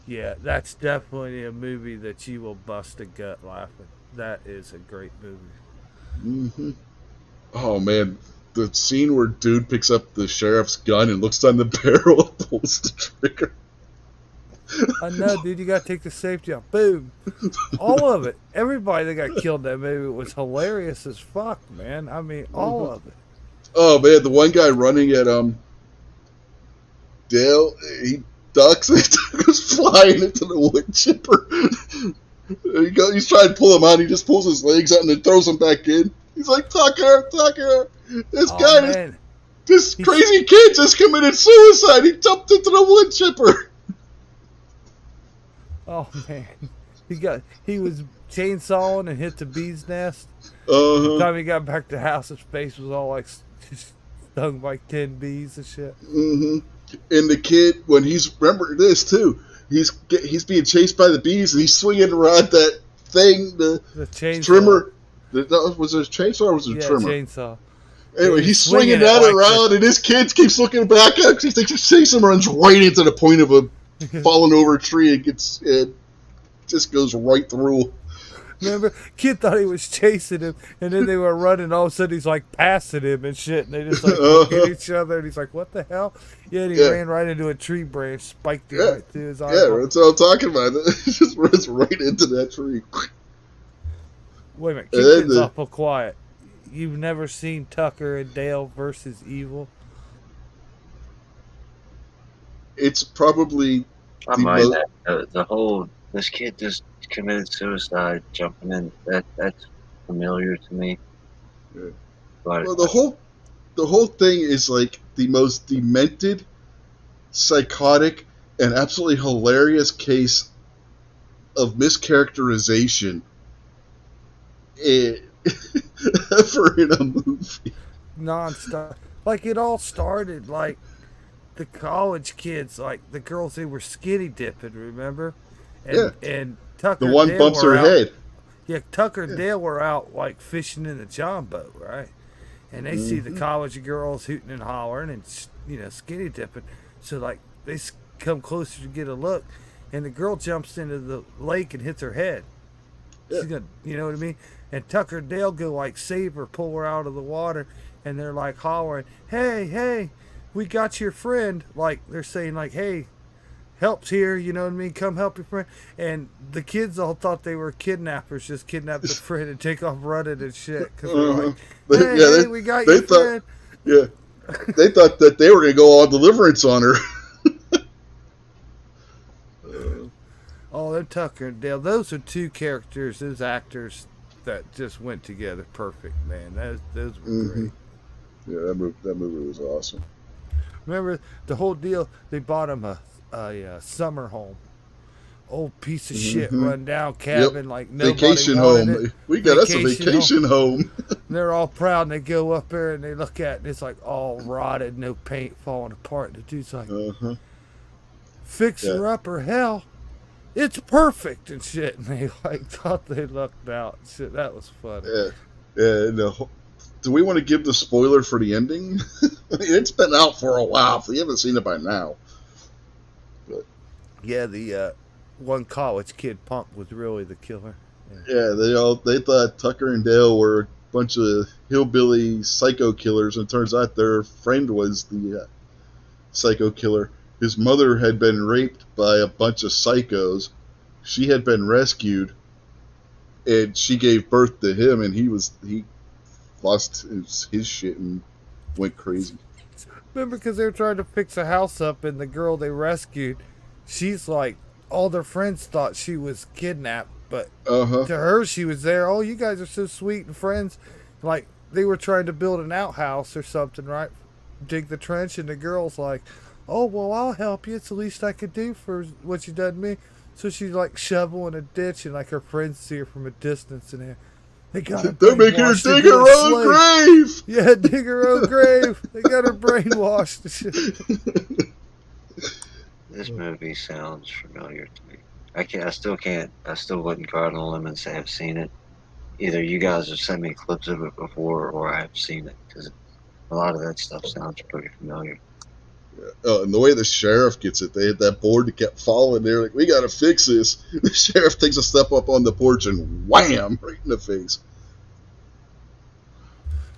Yeah, that's definitely a movie that you will bust a gut laughing. That is a great movie. Mm-hmm. Oh man, the scene where dude picks up the sheriff's gun and looks down the barrel and pulls the trigger. I know, dude. You gotta take the safety off. Boom. All of it. Everybody that got killed in that movie was hilarious as fuck, man. I mean, all of it. Oh man, the one guy running at Dale, he ducks and he goes flying into the wood chipper. He's trying to pull him out. He just pulls his legs out and then throws him back in. He's like, Tucker, this crazy kid just committed suicide. He jumped into the wood chipper. Oh man, he was chainsawing and hit the bee's nest. By the time he got back to the house, his face was all like stung by 10 bees and shit. Mm-hmm. And the kid, when remember this too, he's being chased by the bees and he's swinging around that thing, the chainsaw. Trimmer. Was it a chainsaw or was it a trimmer? Chainsaw. Anyway, he's swinging that around, and his kid keeps looking back at him because he thinks he's chasing him, runs right into the point of a falling over a tree and just goes right through. Remember, kid thought he was chasing him, and then they were running. All of a sudden, he's like passing him and shit, and they just like look at each other, and he's like, "What the hell?" Yeah, and he ran right into a tree branch, spiked it right through his eye. Yeah, that's what I'm talking about. He just runs right into that tree. Wait a minute, keep things awful quiet. You've never seen Tucker and Dale versus Evil? it's probably I the mind most. that the whole this kid just committed suicide jumping in. That's familiar to me. But Well, the whole thing is like the most demented, psychotic, and absolutely hilarious case of mischaracterization i- ever in a movie. Non-stop. Like it all started like the college kids, like the girls they were skinny dipping, remember? Yeah, And the Tucker and one Dale bumps were her out. head. Yeah, Tucker and Yeah. Dale were out like fishing in the John boat, right? And they see the Hmm. college girls hooting and hollering and skinny dipping. So like they come closer to get a look, and the girl jumps into the lake and hits her head. Yeah. She's gonna, you know what I mean? And Tucker and Dale go like save her, pull her out of the water, and they're like hollering, "Hey, hey, we got your friend!" Like they're saying like, "Hey, help's here," you know what I mean? Come help your friend. And the kids all thought they were kidnappers, just kidnap their friend and take off running and shit, because they're like, Uh-huh. "Hey, Yeah, hey, we got they your thought, friend." yeah, they thought that they were going to go on deliverance on her. Uh, Oh, them Tucker and Dale, those are two characters, those actors that just went together perfect, man. Those were hmm. great. Yeah, that movie was awesome. Remember the whole deal? They bought him a summer home, old piece of shit, Hmm. run down Yep. cabin, like nobody Vacation wanted it. home. We got us a Vacation home. vacation home. And they're all proud, and they go up there and they look at it, and it's like all rotted, no paint, falling apart. And the dude's like, Uh-huh. Yeah. "Fixer upper hell, it's perfect," and shit. And they like thought they lucked out. Shit, that was funny. Yeah. Yeah. Do we want to give the spoiler for the ending? I mean, it's been out for a while. If you haven't seen it by now. But Yeah, the one college kid punk was really the killer. Yeah. yeah, they thought Tucker and Dale were a bunch of hillbilly psycho killers, and it turns out their friend was the psycho killer. His mother had been raped by a bunch of psychos. She had been rescued, and she gave birth to him, and he lost his shit and went crazy. Remember, because they were trying to fix a house up, and the girl they rescued, she's like, all their friends thought she was kidnapped, but Uh huh. to her, she was there. Oh, you guys are so sweet and friends. Like, they were trying to build an outhouse or something, right? Dig the trench, and the girl's like, "Oh, well, I'll help you. It's the least I could do for what you done to me." So she's like shoveling a ditch, and like her friends see her from a distance, and they got her They're making her brainwashed dig into a her own slave. grave. Yeah, dig her own grave. They got her brainwashed and shit. this movie sounds familiar to me. I can't. I still can't. I still wouldn't go out on a limb and say I've seen it. Either you guys have sent me clips of it before, or I've seen it because a lot of that stuff sounds pretty familiar. And the way the sheriff gets it, they had that board that kept falling. They're like, "We got to fix this." The sheriff takes a step up on the porch and wham, right in the face.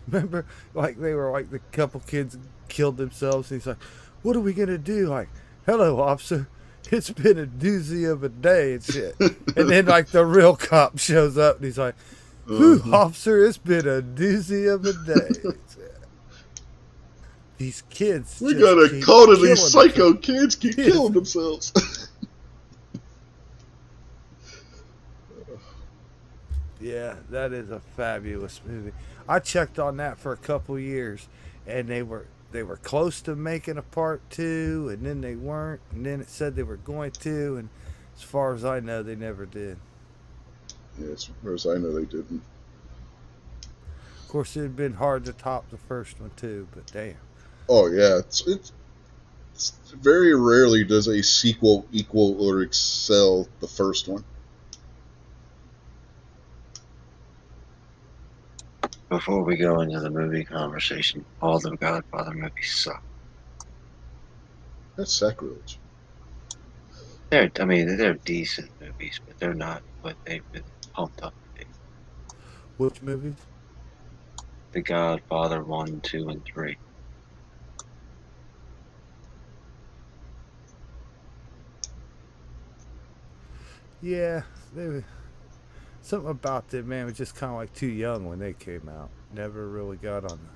Remember, like they were like the couple kids killed themselves. And he's like, "What are we gonna do?" Like, "Hello, officer. It's been a doozy of a day and shit." And then like the real cop shows up and he's like, "Whew, Uh-huh. officer, it's been a doozy of a day." These kids We just got a keep cult of killing these the psycho kids keep kids. killing themselves. Yeah, that is a fabulous movie. I checked on that for a couple years, and they were close to making a part two, and then they weren't, and then it said they were going to, and as far as I know, they never did. Yeah, as far as I know, they didn't. Of course, it'd been hard to top the first one too, but damn. Oh yeah, it's very rarely does a sequel equal or excel the first one. Before we go into the movie conversation, all the Godfather movies suck. That's sacrilege. They're decent movies, but they're not what they've been pumped up to be. Which movies? The Godfather 1, 2, and 3. Yeah, they were, something about them, man, was just kind of like too young when they came out. Never really got on the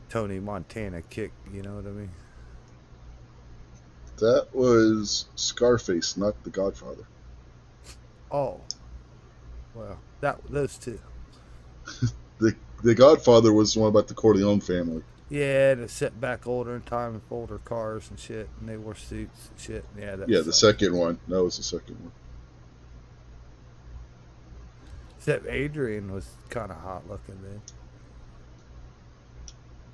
Tony Montana kick, you know what I mean? That was Scarface, not The Godfather. Oh, well, those two. The Godfather was the one about the Corleone family. Yeah, to sit back older in time and older cars and shit, and they wore suits and shit. Yeah, that Yeah, the sucks. second one. That was the second one. Except Adrian was kind of hot looking then.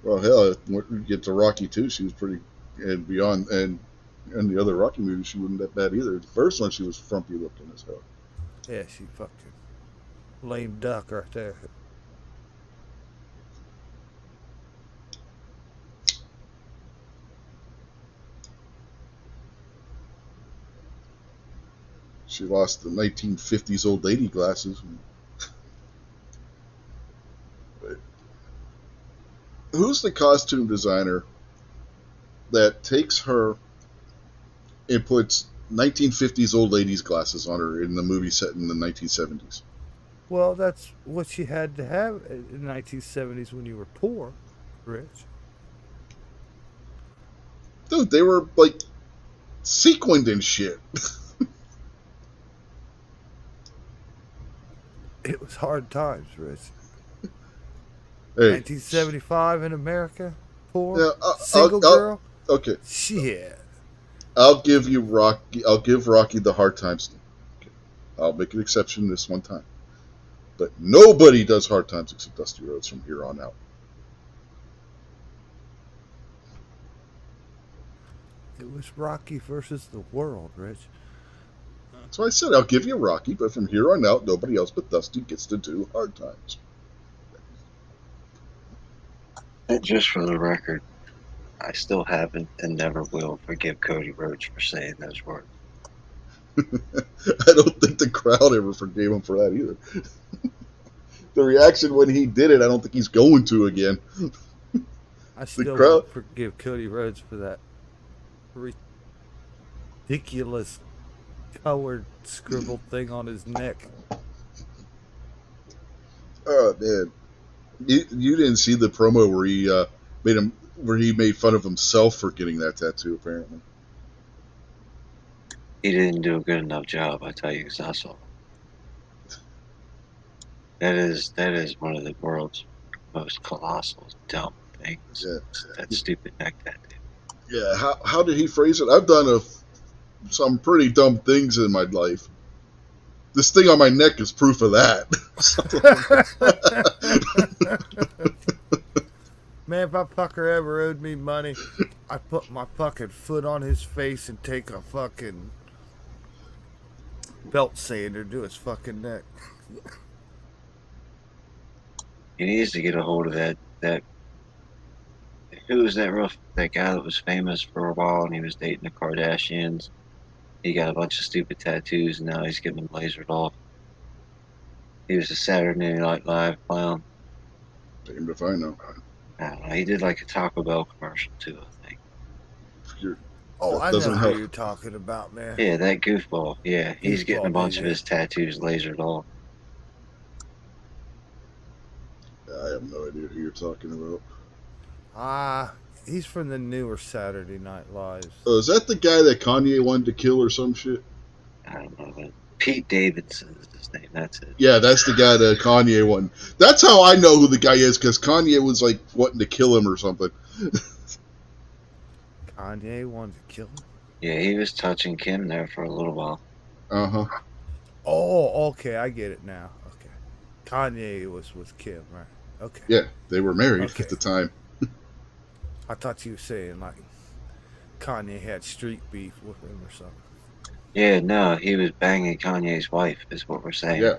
Well, hell, when you get to Rocky 2, she was pretty, and beyond, and in the other Rocky movies, she wasn't that bad either. The first one, she was frumpy looking as hell. Yeah, she fucking lame duck right there. She lost the 1950s old lady glasses. Who's the costume designer that takes her and puts 1950s old ladies glasses on her in the movie set in the 1970s? Well, that's what you had to have in the 1970s when you were poor, Rich. Dude, they were like sequined and shit. It was hard times, Rich. Hey, 1975 in America, poor, yeah, single girl. Okay, Shit. I'll give you Rocky. I'll give Rocky the hard times. Okay. I'll make an exception this one time. But nobody does hard times except Dusty Rhodes from here on out. It was Rocky versus the world, Rich. That's why I said I'll give you Rocky, but from here on out, nobody else but Dusty gets to do hard times. And just for the record, I still haven't and never will forgive Cody Rhodes for saying those words. I don't think the crowd ever forgave him for that either. The reaction when he did it, I don't think he's going to again. I still crowd- won't forgive Cody Rhodes for that ridiculous colored scribbled thing on his neck. Oh man, you didn't see the promo where he made fun of himself for getting that tattoo. Apparently, He didn't do a good enough job, I tell you, because I saw it. That is one of the world's most colossal dumb things. Yeah. That stupid neck tattoo. Yeah, how did he phrase it? I've done some pretty dumb things in my life. This thing on my neck is proof of that. Man, if my fucker ever owed me money, I'd put my fucking foot on his face and take a fucking belt sander to his fucking neck. He needs to get a hold of that. Who was that guy that was famous for a while and he was dating the Kardashians? He got a bunch of stupid tattoos and now he's getting them lasered off. He was a Saturday Night Live clown. Damned if I know. I don't know. He did like a Taco Bell commercial too, I think. Oh, I know doesn't who help. you're talking about, man. Yeah, that goofball. Yeah, he's getting a Goofball, bunch of man. his tattoos lasered off. I have no idea who you're talking about. He's from the newer Saturday Night Lives. Oh, is that the guy that Kanye wanted to kill or some shit? I don't know. But Pete Davidson is his name. That's it. Yeah, that's the guy that Kanye won. That's how I know who the guy is, because Kanye was like wanting to kill him or something. Kanye wanted to kill him? Yeah, he was touching Kim there for a little while. Uh-huh. Oh, okay, I get it now. Okay. Kanye was with Kim, right? Okay. Yeah, they were married Okay. at the time. I thought you were saying, like, Kanye had street beef with him or something. Yeah, no, he was banging Kanye's wife, is what we're saying. Yeah,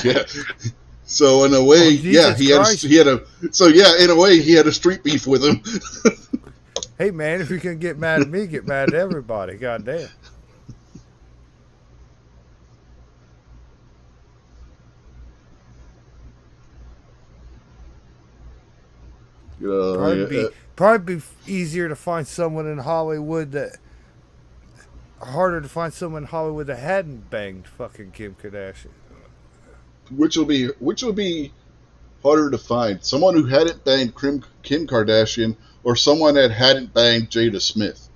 yeah. So in a way, yeah, Jesus he had a. So yeah, in a way, he had a street beef with him. Hey, man, if you're going to get mad at me, get mad at everybody. Goddamn. Probably be easier to find someone in Hollywood harder to find someone in Hollywood that hadn't banged fucking Kim Kardashian. Which will be harder to find? Someone who hadn't banged Kim Kardashian, or someone that hadn't banged Jada Smith?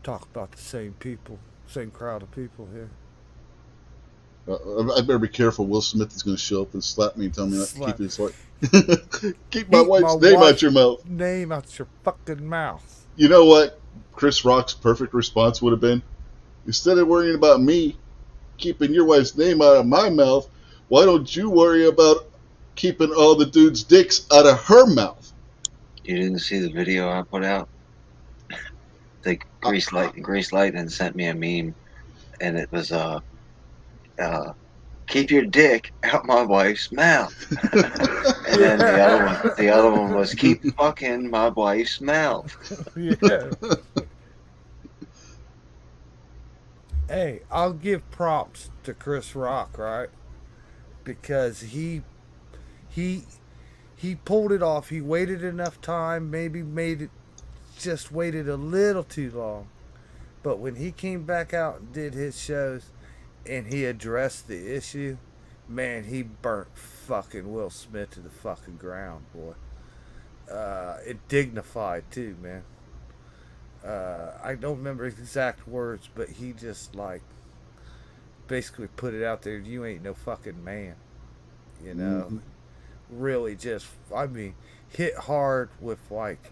talk about the same people, same crowd of people here. I better be careful. Will Smith is going to show up and slap me and tell me not to keep Slap. his wife. Keep my Keep my wife's name out wife's your mouth. name out your fucking mouth. You know what Chris Rock's perfect response would have been? Instead of worrying about me keeping your wife's name out of my mouth, why don't you worry about keeping all the dudes' dicks out of her mouth? You didn't see the video I put out? The Grease Lightning sent me a meme, and it was keep your dick out my wife's mouth. And then the other one was keep fucking my wife's mouth. Yeah. Hey, I'll give props to Chris Rock, right? Because he pulled it off. He waited enough time, maybe just waited a little too long. But when he came back out and did his shows and he addressed the issue, man, he burnt fucking Will Smith to the fucking ground, boy. It dignified too, man. I don't remember exact words, but he just like basically put it out there. You ain't no fucking man, you know. Mm-hmm. Really, just hit hard with like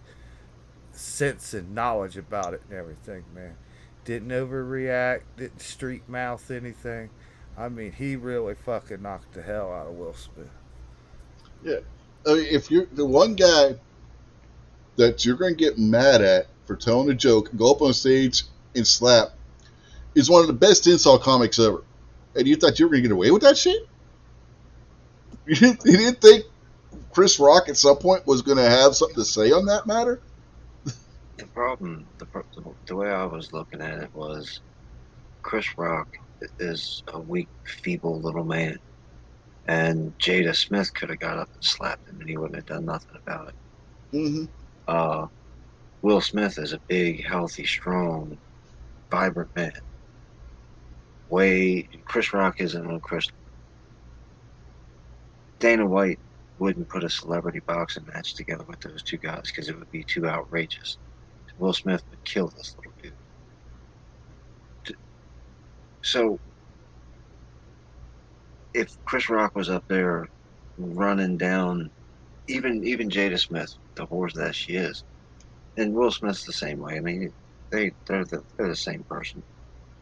sense and knowledge about it and everything, man. Didn't overreact, didn't street mouth anything. He really fucking knocked the hell out of Will Smith. Yeah. If you're the one guy that you're going to get mad at for telling a joke, go up on stage and slap, is one of the best insult comics ever. And you thought you were going to get away with that shit? You didn't think Chris Rock at some point was going to have something to say on that matter? The problem, the way I was looking at it was, Chris Rock is a weak, feeble little man, and Jada Smith could have got up and slapped him, and he wouldn't have done nothing about it. Mm-hmm. Will Smith is a big, healthy, strong, vibrant man. Chris Rock isn't on Chris. Dana White wouldn't put a celebrity boxing match together with those two guys because it would be too outrageous. Will Smith would kill this little dude. So, if Chris Rock was up there running down, even Jada Smith, the whore that she is, and Will Smith's the same way. They're the same person.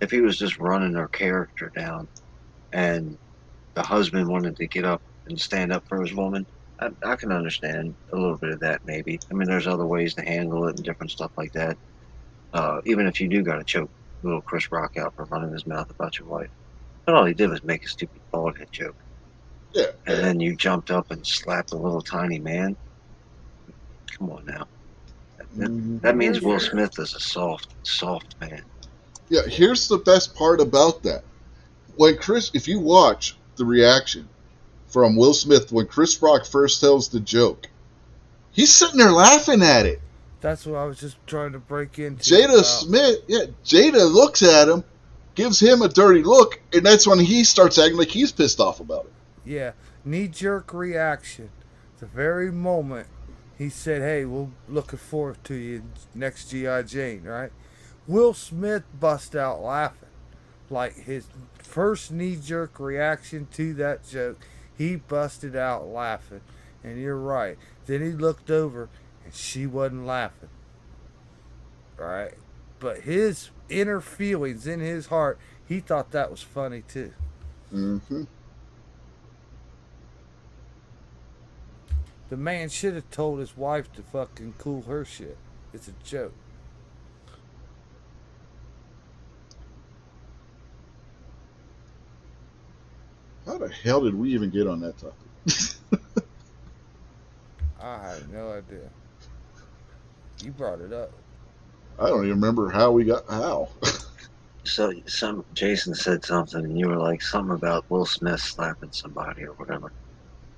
If he was just running her character down, and the husband wanted to get up and stand up for his woman, I can understand a little bit of that, maybe. There's other ways to handle it and different stuff like that. Even if you do got to choke little Chris Rock out for running his mouth about your wife. But all he did was make a stupid bald head joke. Yeah. And then you jumped up and slapped a little tiny man. Come on now. That means Will Smith is a soft man. Yeah, here's the best part about that. If you watch the reaction from Will Smith when Chris Rock first tells the joke, he's sitting there laughing at it. That's what I was just trying to break into. Jada looks at him, gives him a dirty look, and that's when he starts acting like he's pissed off about it. Yeah, knee-jerk reaction. The very moment he said, hey, we're looking forward to you next G.I. Jane, right? Will Smith bust out laughing. Like his first knee-jerk reaction to that joke, he busted out laughing. And you're right. Then he looked over and she wasn't laughing. Right? But his inner feelings in his heart, he thought that was funny too. Mm-hmm. The man should have told his wife to fucking cool her shit. It's a joke. How the hell did we even get on that topic? I have no idea. You brought it up. I don't even remember how. So Jason said something, and you were like something about Will Smith slapping somebody or whatever.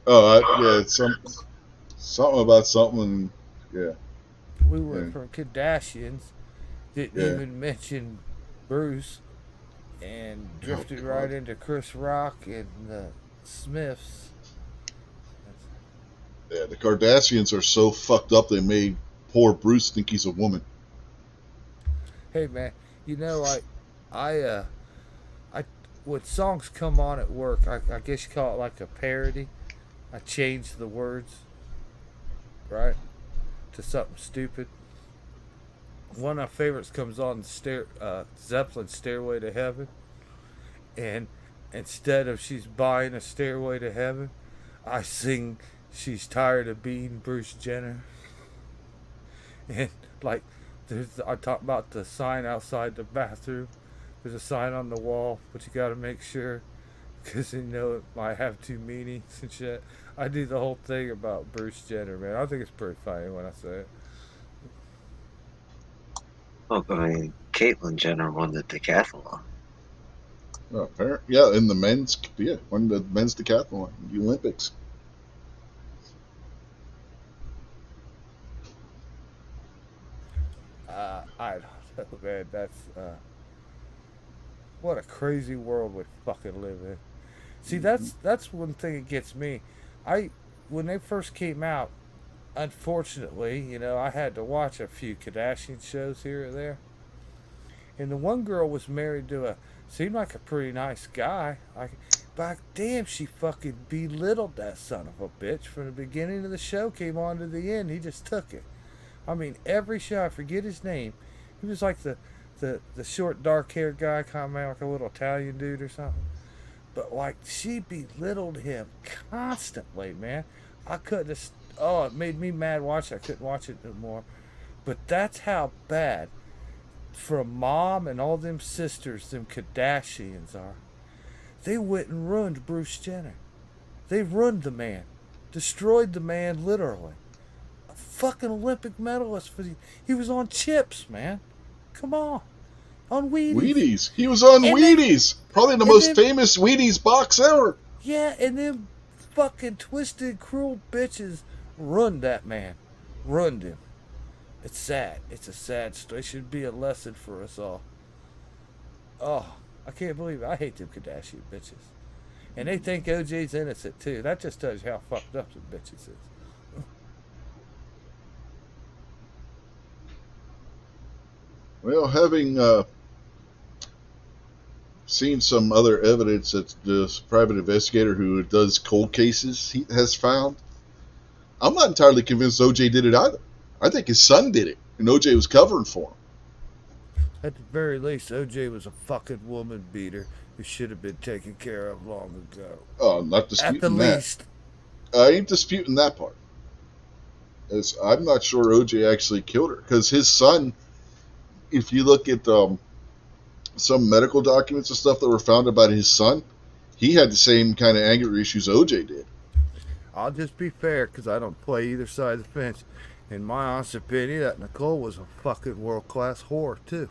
Oh, it's something about something. Yeah. We went from Kardashians, didn't even mention Bruce, and drifted right into Chris Rock and the Smiths. Yeah, the Kardashians are so fucked up they made poor Bruce think he's a woman. Hey man, you know I when songs come on at work, I guess you call it like a parody. I change the words, right, to something stupid. One of my favorites comes on Zeppelin Stairway to Heaven, and instead of she's buying a stairway to heaven, I sing she's tired of being Bruce Jenner. And like I talk about the sign outside the bathroom. There's a sign on the wall, but you got to make sure because you know it might have two meanings and shit. I do the whole thing about Bruce Jenner, man. I think it's pretty funny when I say it. Oh, I mean, Caitlyn Jenner won the decathlon. Oh, apparently, yeah, in the men's, yeah, won the men's decathlon, the Olympics. I don't know, man. That's what a crazy world we fucking live in. See, Mm-hmm. that's one thing that gets me. I when they first came out, unfortunately, I had to watch a few Kardashian shows here or there. And the one girl was married to a seemed like a pretty nice guy. But damn, she fucking belittled that son of a bitch from the beginning of the show. Came on to the end, he just took it. I mean, every show, I forget his name. He was like the short dark haired guy, kind of like a little Italian dude or something. But like she belittled him constantly, man. I couldn't. Oh, it made me mad. Watching. I couldn't watch it no more. But that's how bad from mom and all them sisters, them Kardashians are. They went and ruined Bruce Jenner. They ruined the man, destroyed the man literally. A fucking Olympic medalist for he was on chips, man. Come on Wheaties, Wheaties. He was on and then Wheaties. Probably the and most then famous Wheaties box ever. yeah, and then fucking twisted, cruel bitches ruined that man, ruined him. It's sad. It's a sad story. It should be a lesson for us all. Oh, I can't believe it. I hate them Kardashian bitches. And they think OJ's innocent too. That just tells you how fucked up the bitches is. Well, having seen some other evidence that this private investigator who does cold cases has found, I'm not entirely convinced OJ did it either. I think his son did it, and OJ was covering for him. At the very least, OJ was a fucking woman beater who should have been taken care of long ago. Not At the disputing that. least. I ain't disputing that part. As I'm not sure OJ actually killed her because his son, if you look at some medical documents and stuff that were found about his son, he had the same kind of anger issues OJ did. I'll just be fair because I don't play either side of the fence. In my honest opinion, that Nicole was a fucking world class whore too.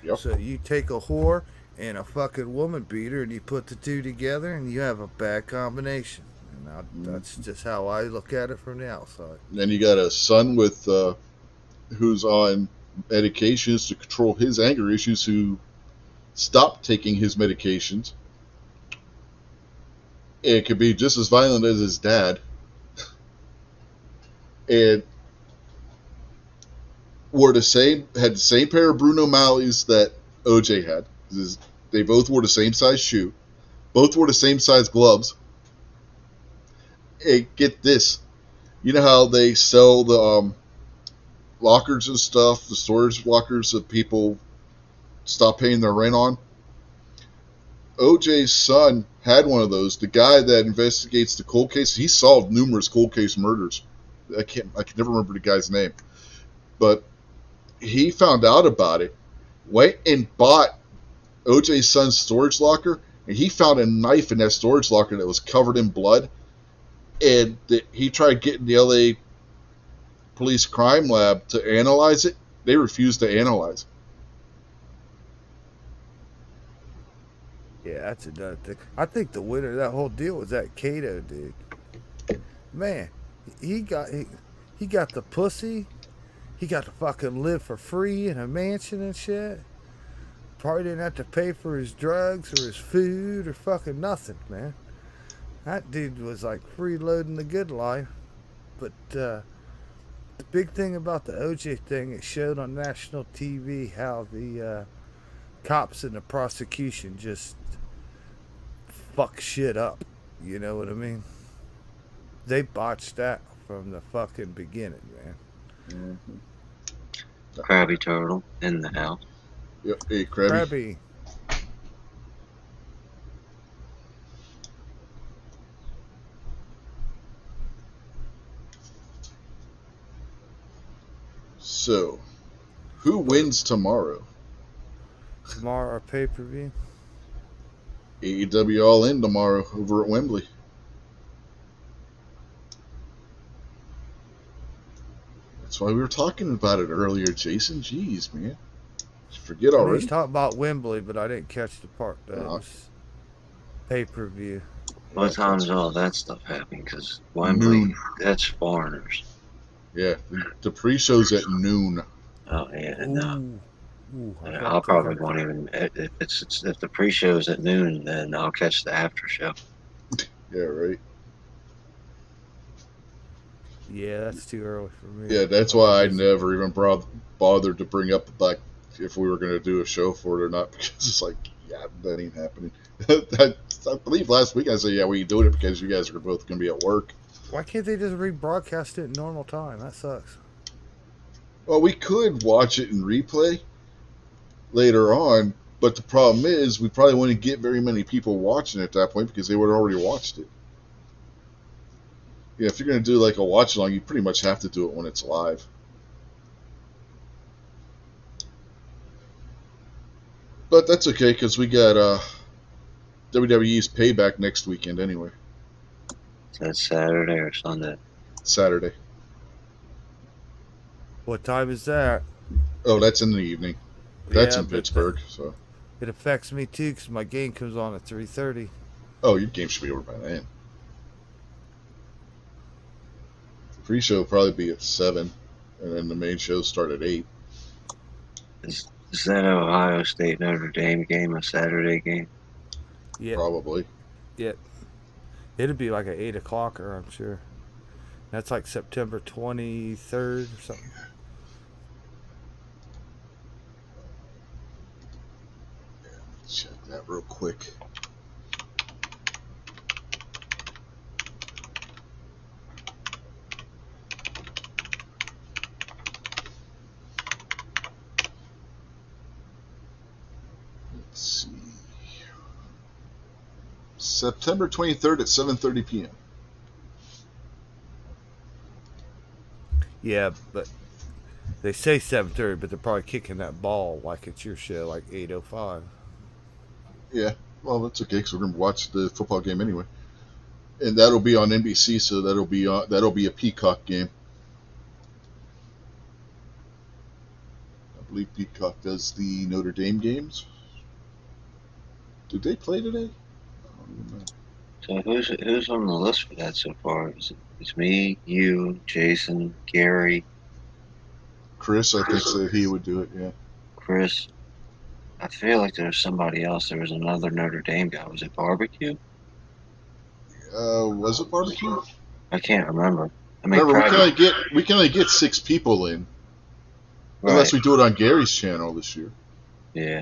Yep. So you take a whore and a fucking woman beater and you put the two together and you have a bad combination. And that's just how I look at it from the outside. Then you got a son with who's on medications to control his anger issues who stopped taking his medications. It could be just as violent as his dad. And had the same pair of Bruno Malley's that OJ had. They both wore the same size shoe. Both wore the same size gloves. Hey, get this. You know how they sell the lockers and stuff, the storage lockers that people stop paying their rent on? OJ's son had one of those. The guy that investigates the cold case, he solved numerous cold case murders. I can never remember the guy's name. But he found out about it, went and bought OJ's son's storage locker, and he found a knife in that storage locker that was covered in blood. And he tried getting the LA police crime lab to analyze it. They refused to analyze Yeah, that's another thing. I think the winner of that whole deal was that Cato dude. Man, he got he got the pussy. He got to fucking live for free in a mansion and shit. Probably didn't have to pay for his drugs or his food or fucking nothing, man. That dude was like freeloading the good life. But The big thing about the OJ thing, it showed on national TV how the cops and the prosecution just fuck shit up. You know what I mean? They botched that from the fucking beginning, man. Krabby Turtle in the house. Yep. Hey, Krabby. Krabby. So, who wins tomorrow? Tomorrow, pay per view. AEW All In tomorrow over at Wembley. That's why we were talking about it earlier, Jason. Jeez, man. Did you forget I know already? he's talking about Wembley, but I didn't catch the part that it was pay per view. What time does all that stuff happen? Because Wembley, Noon. that's foreigners. Yeah, the pre-show's at noon. Oh yeah, no. Ooh, I'll probably won't even if the pre-show's at noon, then I'll catch the after show. Yeah, right. Yeah, that's too early for me. Yeah, that's why I never even bothered to bring up like if we were going to do a show for it or not, because it's like, yeah, that ain't happening. I believe last week I said, yeah, we ain't doing it because you guys are both going to be at work. Why can't they just rebroadcast it in normal time? That sucks. Well, we could watch it in replay later on, but the problem is we probably wouldn't get very many people watching at that point because they would have already watched it. Yeah, if you're going to do like a watch along, you pretty much have to do it when it's live. But that's okay because we got WWE's Payback next weekend anyway. So that's Saturday or Sunday? Saturday. What time is that? Oh, that's in the evening. That's Yeah, in Pittsburgh, so. It affects me too because my game comes on at 3:30. Oh, your game should be over by then. The pre-show will probably be at 7, and then the main shows start at 8. Is that Ohio State Notre Dame game a Saturday game? Yeah, Probably. yeah. It'd be like an 8 o'clocker, I'm sure. That's like September 23rd or something. Check that real quick. Let's see. September 23rd at 7:30 p.m. Yeah, but they say 7:30, but they're probably kicking that ball like it's your show, like 8:05. Yeah, well, that's okay because we're going to watch the football game anyway. And that'll be on NBC, so that'll be a Peacock game. I believe Peacock does the Notre Dame games. Did they play today? I don't even know. So who's on the list for that so far? It's me, you, Jason, Gary, Chris, I think said he would do it. Yeah. Chris. I feel like there's somebody else. There was another Notre Dame guy. Was it Barbecue? Was it barbecue? I can't remember. I mean, Remember, we can only get 6 people in, unless we do it on Gary's channel this year. Yeah.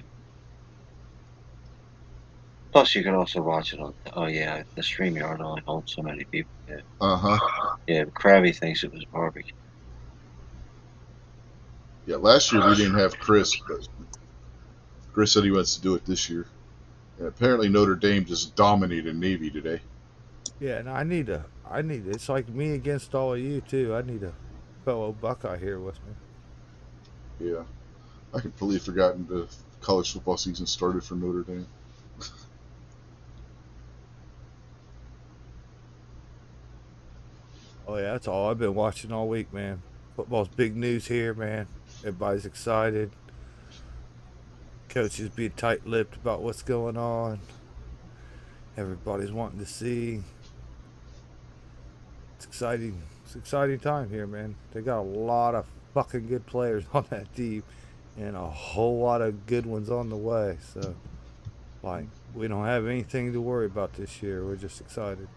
Plus, you can also watch it on. Oh yeah, the StreamYard only holds so many people. Yeah. Yeah, but Krabby thinks it was Barbecue. Yeah, last year we didn't have Chris, but Chris said he wants to do it this year. And apparently Notre Dame just dominated Navy today. Yeah, and I need it's like me against all of you too. I need a fellow Buckeye here with me. Yeah. I completely forgotten the college football season started for Notre Dame. Oh yeah, that's all I've been watching all week, man. Football's big news here, man. Everybody's excited. Coaches being tight-lipped about what's going on. Everybody's wanting to see. It's exciting. It's an exciting time here, man. They got a lot of fucking good players on that team, and a whole lot of good ones on the way. So, like, we don't have anything to worry about this year. We're just excited.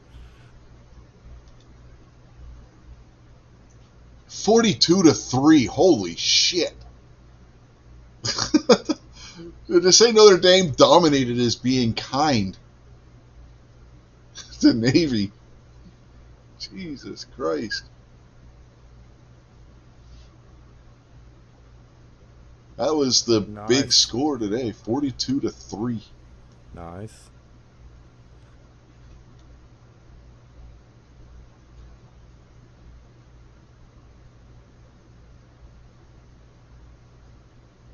42-3. Holy shit. To say Notre Dame dominated as being kind to Navy. Jesus Christ. That was the big Nice. score today, 42-3. Nice.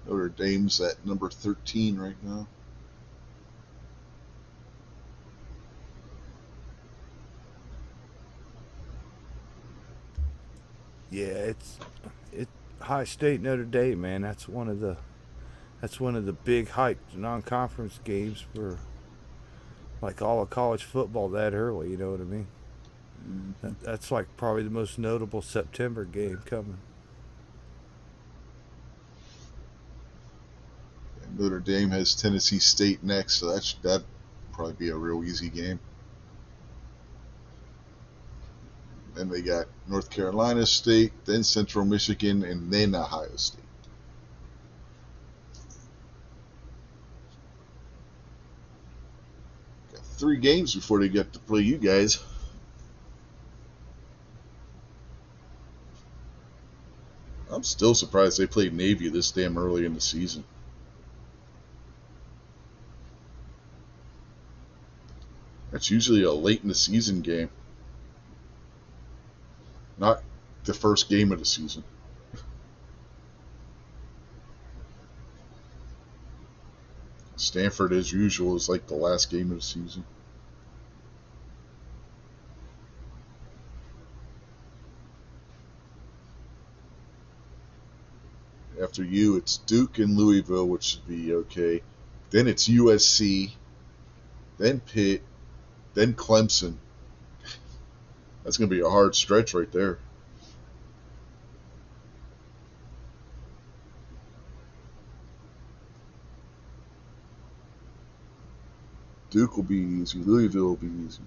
Notre Dame's at number 13 right now. Yeah, it High State Notre Dame, man. That's one of the big hype non-conference games for like all of college football that early. You know what I mean? Mm-hmm. That's like probably the most notable September game coming. And Notre Dame has Tennessee State next, so that'd probably be a real easy game. Then they got North Carolina State, then Central Michigan, and then Ohio State. Got 3 games before they get to play you guys. I'm still surprised they played Navy this damn early in the season. That's usually a late in the season game, not the first game of the season. Stanford, as usual, is like the last game of the season. After you, it's Duke and Louisville, which should be okay. Then it's USC, then Pitt, then Clemson. That's going to be a hard stretch right there. Duke will be easy. Louisville will be easy.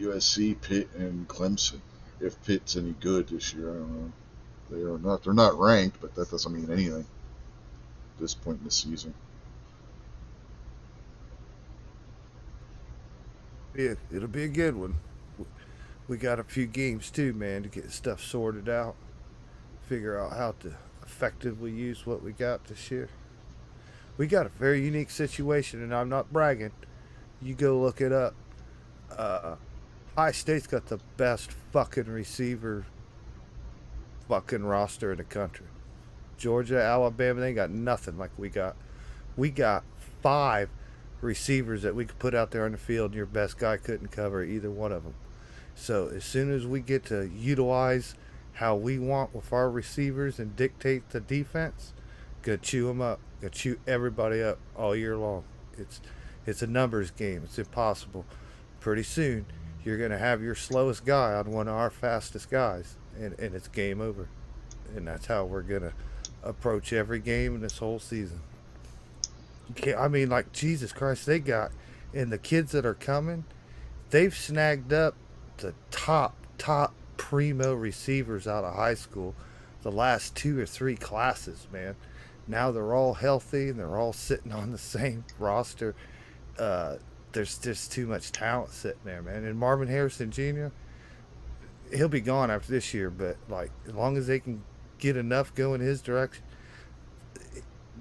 USC, Pitt, and Clemson. If Pitt's any good this year, I don't know. They are not. They're not ranked, but that doesn't mean anything at this point in the season. Yeah, it'll be a good one. We got a few games too, man, to get stuff sorted out. Figure out how to effectively use what we got this year. We got a very unique situation, and I'm not bragging. You go look it up. Uh, High State's got the best fucking receiver fucking roster in the country. Georgia, Alabama, they ain't got nothing like we got. We got 5 receivers that we could put out there on the field, and your best guy couldn't cover either one of them. So as soon as we get to utilize how we want with our receivers and dictate the defense, go chew them up. Go chew everybody up all year long. It's a numbers game. It's impossible. Pretty soon, you're gonna have your slowest guy on one of our fastest guys, and it's game over. And that's how we're gonna approach every game in this whole season. You can't, I mean, like Jesus Christ, they got and the kids that are coming, they've snagged up the top primo receivers out of high school the last 2 or 3 classes, man. Now they're all healthy and they're all sitting on the same roster. Uh, there's just too much talent sitting there, man. And Marvin Harrison Jr., he'll be gone after this year, but like as long as they can get enough going his direction,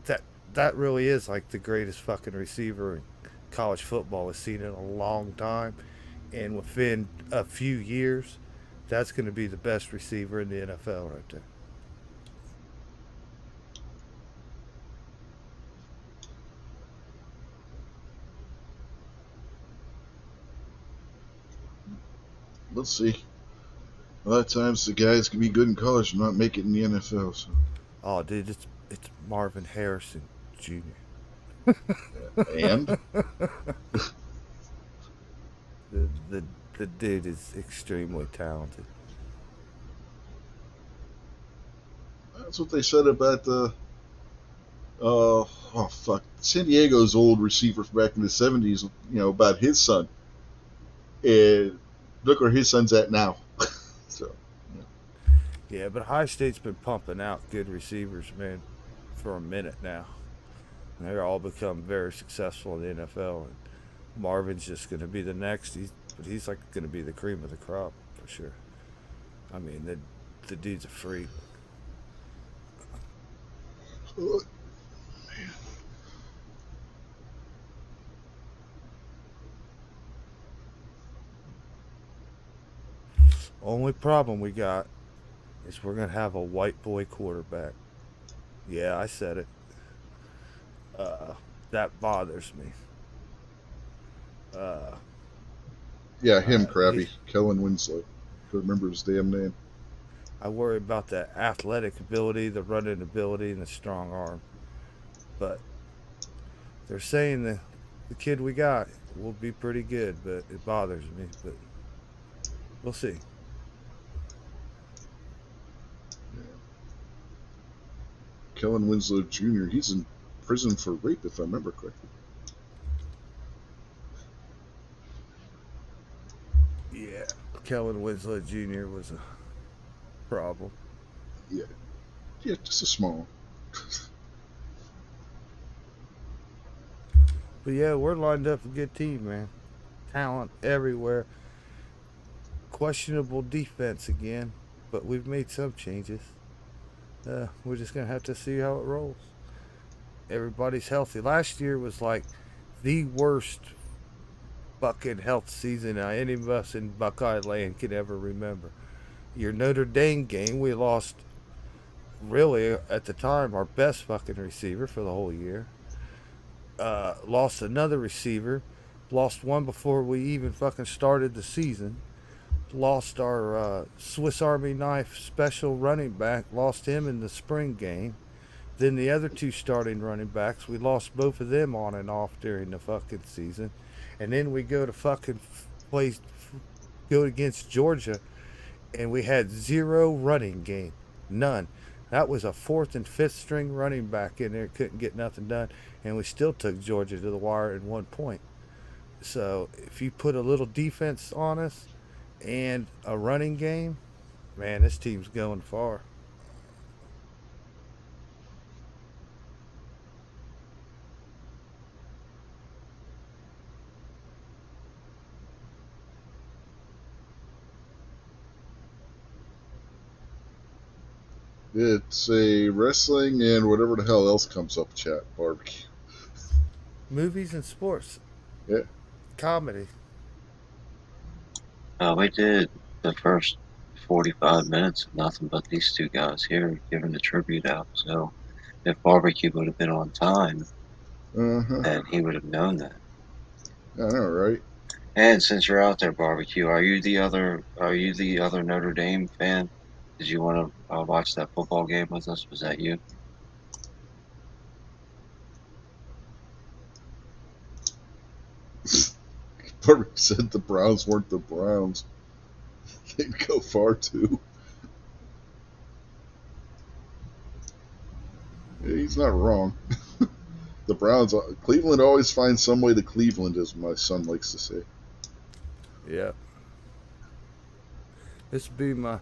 that that really is like the greatest fucking receiver in college football has seen in a long time. And within a few years, that's going to be the best receiver in the NFL right there. Let's see. A lot of times the guys can be good in college and not make it in the NFL. So. Oh, dude, it's Marvin Harrison Jr. And The the dude is extremely talented. that's what they said about the oh fuck, San Diego's old receiver from back in the '70s. You know about his son. And look where his son's at now. So Yeah, but High State's been pumping out good receivers, man, for a minute now. And they're all become very successful in the NFL. And Marvin's just going to be the next. He's like going to be the cream of the crop for sure. I mean, the dude's a freak. Only problem we got is we're going to have a white boy quarterback. Yeah, I said it. Uh, that bothers me. Uh, yeah, him, he's Krabby, Kellen Winslow. Couldn't remember his damn name. I worry about the athletic ability, the running ability, and the strong arm. But they're saying the kid we got will be pretty good, but it bothers me. But we'll see. Kellen Winslow Jr. He's in prison for rape, if I remember correctly. Yeah, Kellen Winslow Jr. was a problem. Yeah, yeah, just a small. But yeah, we're lined up a good team, man. Talent everywhere. Questionable defense again, but we've made some changes. We're just gonna have to see how it rolls. Everybody's healthy. Last year was like the worst fucking health season any of us in Buckeye Land could ever remember. Your Notre Dame game, we lost really at the time our best fucking receiver for the whole year. Lost another receiver. Lost one before we even fucking started the season. Lost our Swiss Army knife special running back. Lost him in the spring game. Then the other two starting running backs, we lost both of them on and off during the fucking season. And then we go to fucking play, go against Georgia, and we had zero running game. None. That was a fourth and fifth string running back in there, couldn't get nothing done, and we still took Georgia to the wire at 1 point. So if you put a little defense on us and a running game, man, this team's going far. It's a wrestling and whatever the hell else comes up chat barbecue. Movies and sports. Yeah. Comedy. We did the first 45 minutes of nothing but these two guys here giving the tribute out. So if barbecue would have been on time, then he would have known that. I know, right? And since you're out there, barbecue, are you the other Notre Dame fan? Did you want to watch that football game with us? Was that you? Barbecue said the Browns weren't the Browns. They'd go far too. Yeah, he's not wrong. The Browns, Cleveland always finds some way to Cleveland, as my son likes to say. Yeah. This will be my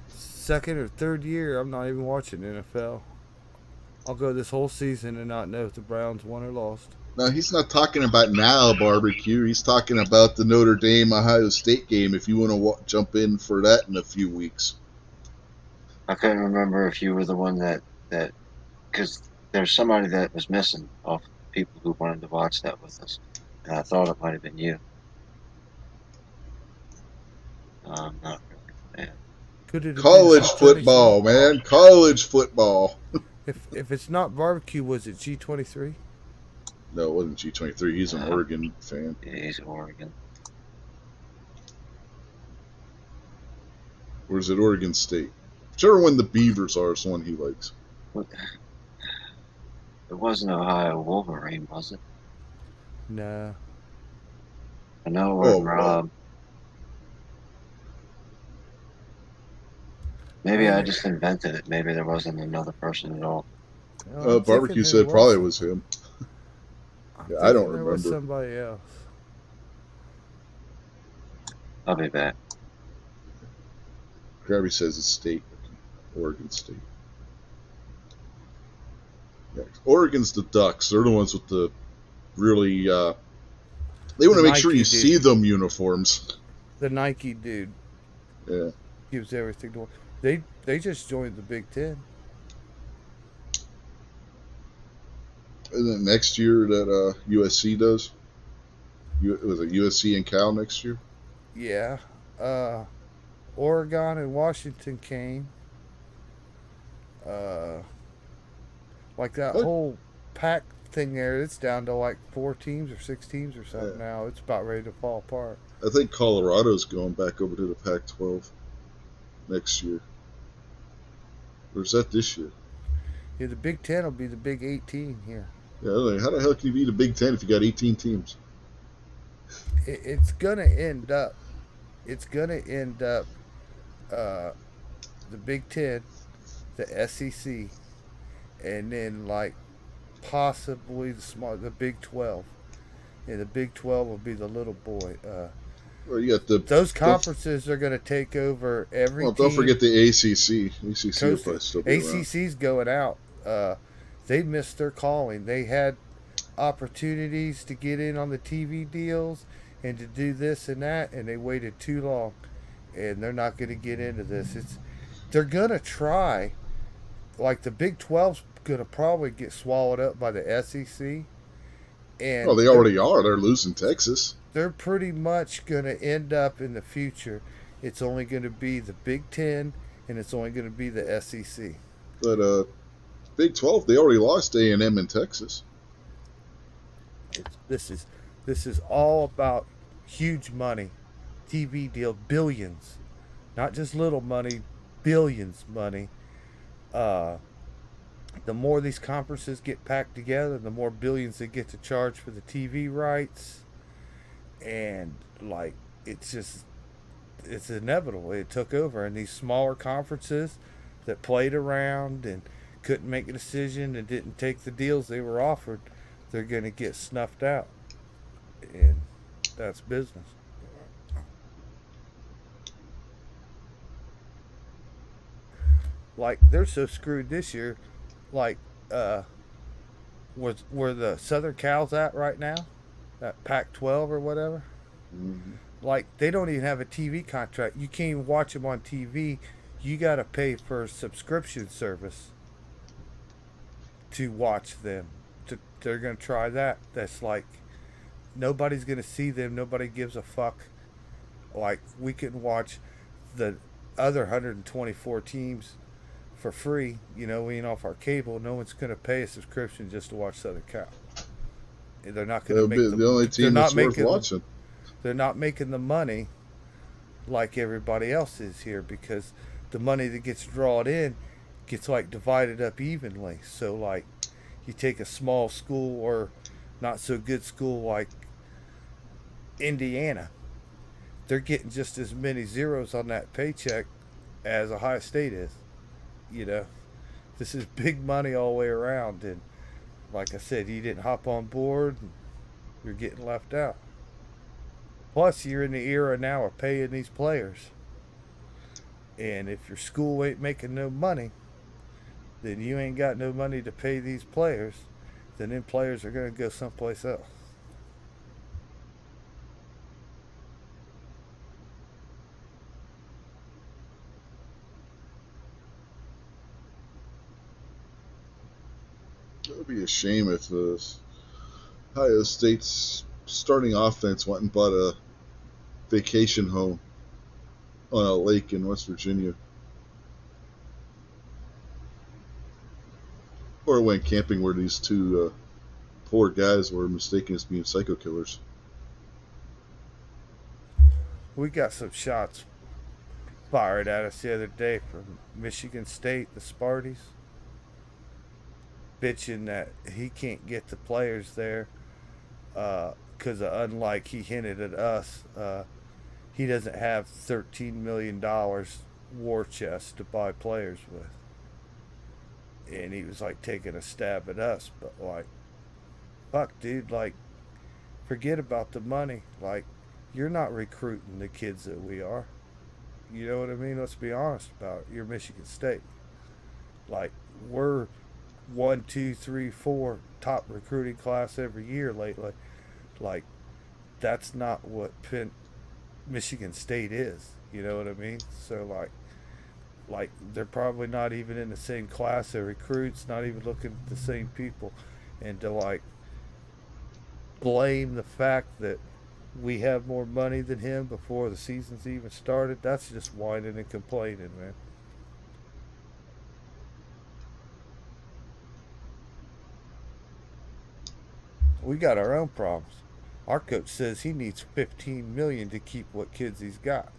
second or third year. I'm not even watching NFL. I'll go this whole season and not know if the Browns won or lost. Now, he's not talking about now, barbecue. He's talking about the Notre Dame Ohio State game, if you want to jump in for that in a few weeks. I couldn't remember if you were the one that because there's somebody that was missing off people who wanted to watch that with us. And I thought it might have been you. I'm not really a fan. College football, man. College football. If it's not barbecue, was it G23? No, it wasn't G23. He's an Oregon fan. Yeah, he's Oregon. Or is it Oregon State? Whichever one the Beavers are is the one he likes. It wasn't Ohio Wolverine, was it? No. I know it was Rob. Maybe I just invented it. Maybe there wasn't another person at all. Barbecue said probably it was him. Yeah, I don't remember. Was somebody else. I'll be back. Krabby says it's state, Oregon State. Yeah, Oregon's the Ducks. They're the ones with the really. They want to make sure you see them uniforms. The Nike dude. Yeah. Gives everything to they just joined the Big Ten. And then next year that USC does. Was it USC and Cal next year? Yeah. Oregon and Washington came. Like that whole pack thing there, it's down to like 4 teams or 6 teams or something now. It's about ready to fall apart. I think Colorado's going back over to the Pac-12 next year. Or is that this year? Yeah, the Big Ten will be the Big 18 here. Yeah, like, how the hell can you be the Big Ten if you got 18 teams? It's gonna end up. It's gonna end up. The Big Ten, the SEC, and then like possibly the Big 12. And the Big 12 will be the little boy. Well, you got those conferences are going to take over every. Well, don't forget the ACC. ACC will probably still be around. ACC's going out. They missed their calling. They had opportunities to get in on the TV deals and to do this and that, and they waited too long. And they're not going to get into this. They're going to try. Like the Big 12's going to probably get swallowed up by the SEC. And well, they already are. They're losing Texas. They're pretty much going to end up in the future. It's only going to be the Big 10, and it's only going to be the SEC. But Big 12, they already lost A&M in Texas. This is all about huge money, TV deal, billions, not just little money, billions money. The more these conferences get packed together, the more billions they get to charge for the TV rights. And like it's inevitable. It took over, and these smaller conferences that played around and couldn't make a decision and didn't take the deals they were offered, they're going to get snuffed out, and that's business. Like they're so screwed this year. Like where the Southern Cal's at right now, that Pac-12 or whatever. Mm-hmm. Like they don't even have a TV contract. You can't even watch them on TV. You got to pay for a subscription service to watch them. They're going to try that. That's like nobody's going to see them. Nobody gives a fuck. Like we can watch the other 124 teams for free. You know, we ain't off our cable. No one's going to pay a subscription just to watch Southern Cal. They're not going to make the only team that's worth watching. They're not making the money like everybody else is here, because the money that gets drawn in gets like divided up evenly. So like you take a small school or not so good school like Indiana, they're getting just as many zeros on that paycheck as Ohio State is. You know, this is big money all the way around, and like I said, you didn't hop on board, and you're getting left out. Plus, you're in the era now of paying these players. And if your school ain't making no money, then you ain't got no money to pay these players. Then them players are going to go someplace else. It would be a shame if Ohio State's starting offense went and bought a vacation home on a lake in West Virginia. Or went camping where these two poor guys were mistaken as being psycho killers. We got some shots fired at us the other day from Michigan State, the Sparties, bitching that he can't get the players there because unlike he hinted at us, he doesn't have $13 million war chest to buy players with. And he was like taking a stab at us, but like, fuck dude, like, forget about the money. Like, you're not recruiting the kids that we are. You know what I mean? Let's be honest about it. You're Michigan State. Like, we're one, two, three, four top recruiting class every year lately. Like, that's not what Michigan State is. You know what I mean? So like they're probably not even in the same class of recruits, not even looking at the same people, and to like blame the fact that we have more money than him before the season's even started, that's just whining and complaining, man. We got our own problems. Our coach says he needs 15 million to keep what kids he's got.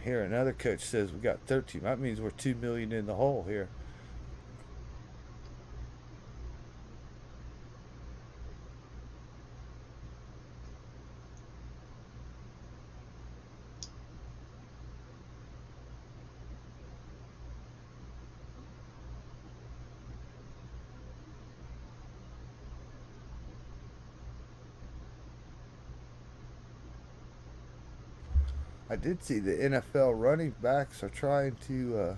Here another coach says we got 13. That means we're 2 million in the hole here. I did see the NFL running backs are trying to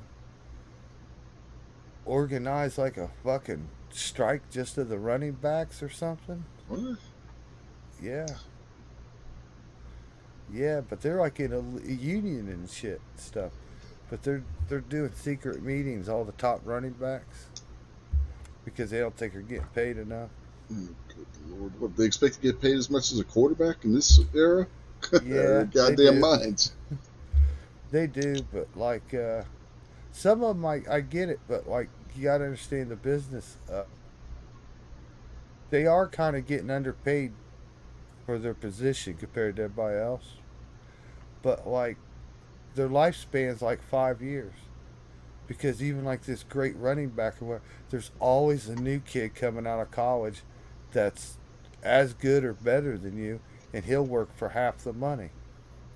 organize like a fucking strike just of the running backs or something. What? Yeah, yeah, but they're like in a union and shit stuff. But they're doing secret meetings, all the top running backs, because they don't think they're getting paid enough. Oh, good Lord. What, they expect to get paid as much as a quarterback in this era? Their Yeah, they goddamn do. minds. They do, but like some of them, I get it, but like you got to understand the business. They are kind of getting underpaid for their position compared to everybody else. But like their lifespan's like 5 years because even like this great running back or whatever, there's always a new kid coming out of college that's as good or better than you, and he'll work for half the money.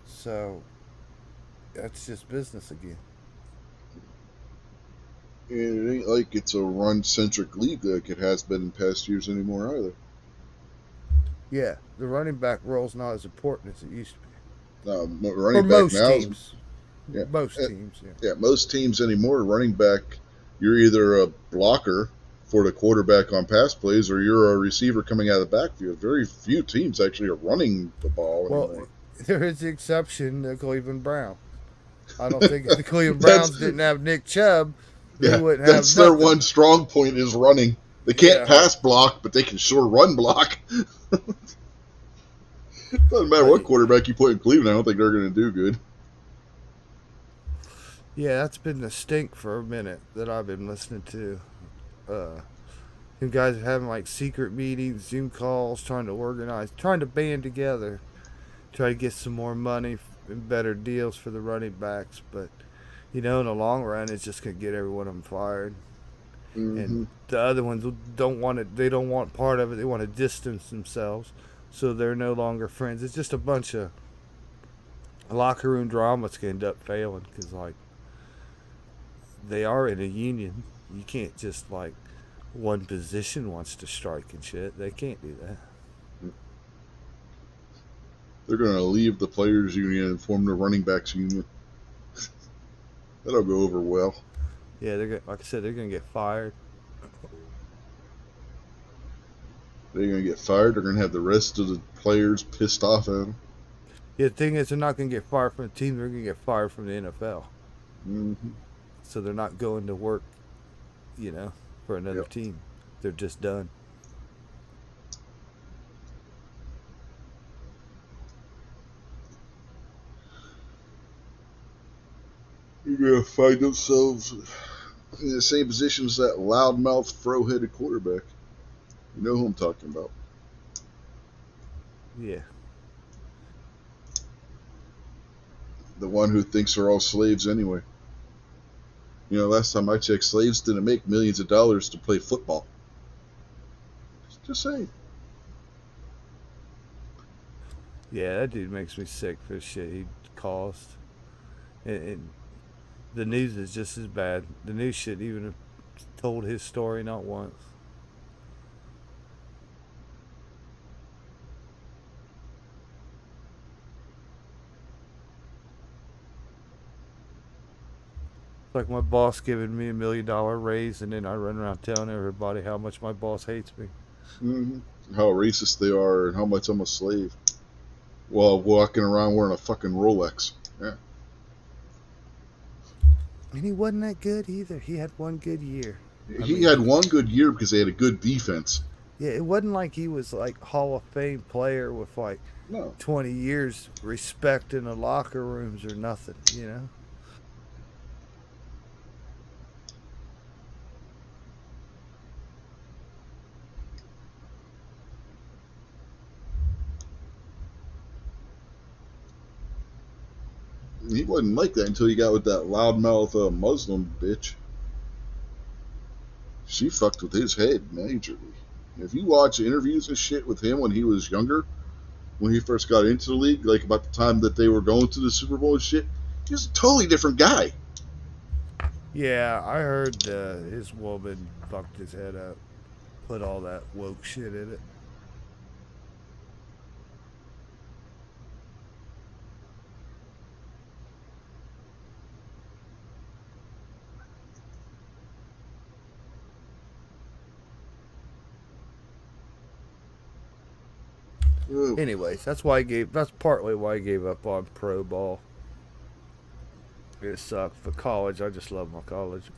So that's just business again. And it ain't like it's a run centric league like it has been in past years anymore either. Yeah, the running back role's not as important as it used to be for Running back most now is, teams. yeah, Most teams, yeah. yeah, most teams anymore, running back, you're either a blocker for the quarterback on pass plays or you're a receiver coming out of the backfield. Very few teams actually are running the ball Well, anymore. there is the exception, the Cleveland Browns. I don't think if the Cleveland That's Browns didn't have Nick Chubb, they yeah, wouldn't have that's their nothing. one strong point is running. They can't Yeah, pass block, but they can sure run block. Doesn't matter but what quarterback you put in Cleveland, I don't think they're going to do good. yeah, that's been the stink for a minute that I've been listening to. Uh, you guys are having like secret meetings, Zoom calls, trying to organize, trying to band together, try to get some more money and better deals for the running backs. But you know, in the long run, it's just gonna get every one of them fired. And Mm-hmm. the other ones don't want it. They don't want part of it. They want to distance themselves, so they're no longer friends. It's just a bunch of locker room drama that's gonna end up failing because like they are in a union. You can't just like one position wants to strike and shit. They can't do that. They're going to leave the players' union and form the running backs' union. That'll go over well. Yeah, they're gonna, like I said, they're gonna get fired. They're going to get fired. They're going to have the rest of the players pissed off at them. Yeah, the thing is, they're not gonna get fired from the team. They're gonna get fired from the NFL. Mm-hmm. So they're not going to work, you know, for another Yep. team. They're just done. They're going to find themselves in the same position as that loudmouth, fro-headed quarterback. You know who I'm talking about. Yeah. The one who thinks they're all slaves anyway. You know, last time I checked, slaves didn't make millions of dollars to play football. Just saying. Yeah, that dude makes me sick for the shit he caused. And the news is just as bad. The news should even have told his story not once. It's like my boss giving me $1 million raise, and then I run around telling everybody how much my boss hates me. Hmm. How racist they are and how much I'm a slave while walking around wearing a fucking Rolex. Yeah. And he wasn't that good either. He had one good year. I He mean, had one good year because they had a good defense. yeah, it wasn't like he was like Hall of Fame player with like No. 20 years respect in the locker rooms or nothing, you know? He wasn't like that until he got with that loudmouth Muslim bitch. She fucked with his head majorly. If you watch interviews and shit with him when he was younger, when he first got into the league, like about the time that they were going to the Super Bowl and shit, he was a totally different guy. Yeah, I heard his woman fucked his head up, put all that woke shit in it. Ugh. Anyways, that's partly why I gave up on pro ball. It sucked. For college, I just love my college.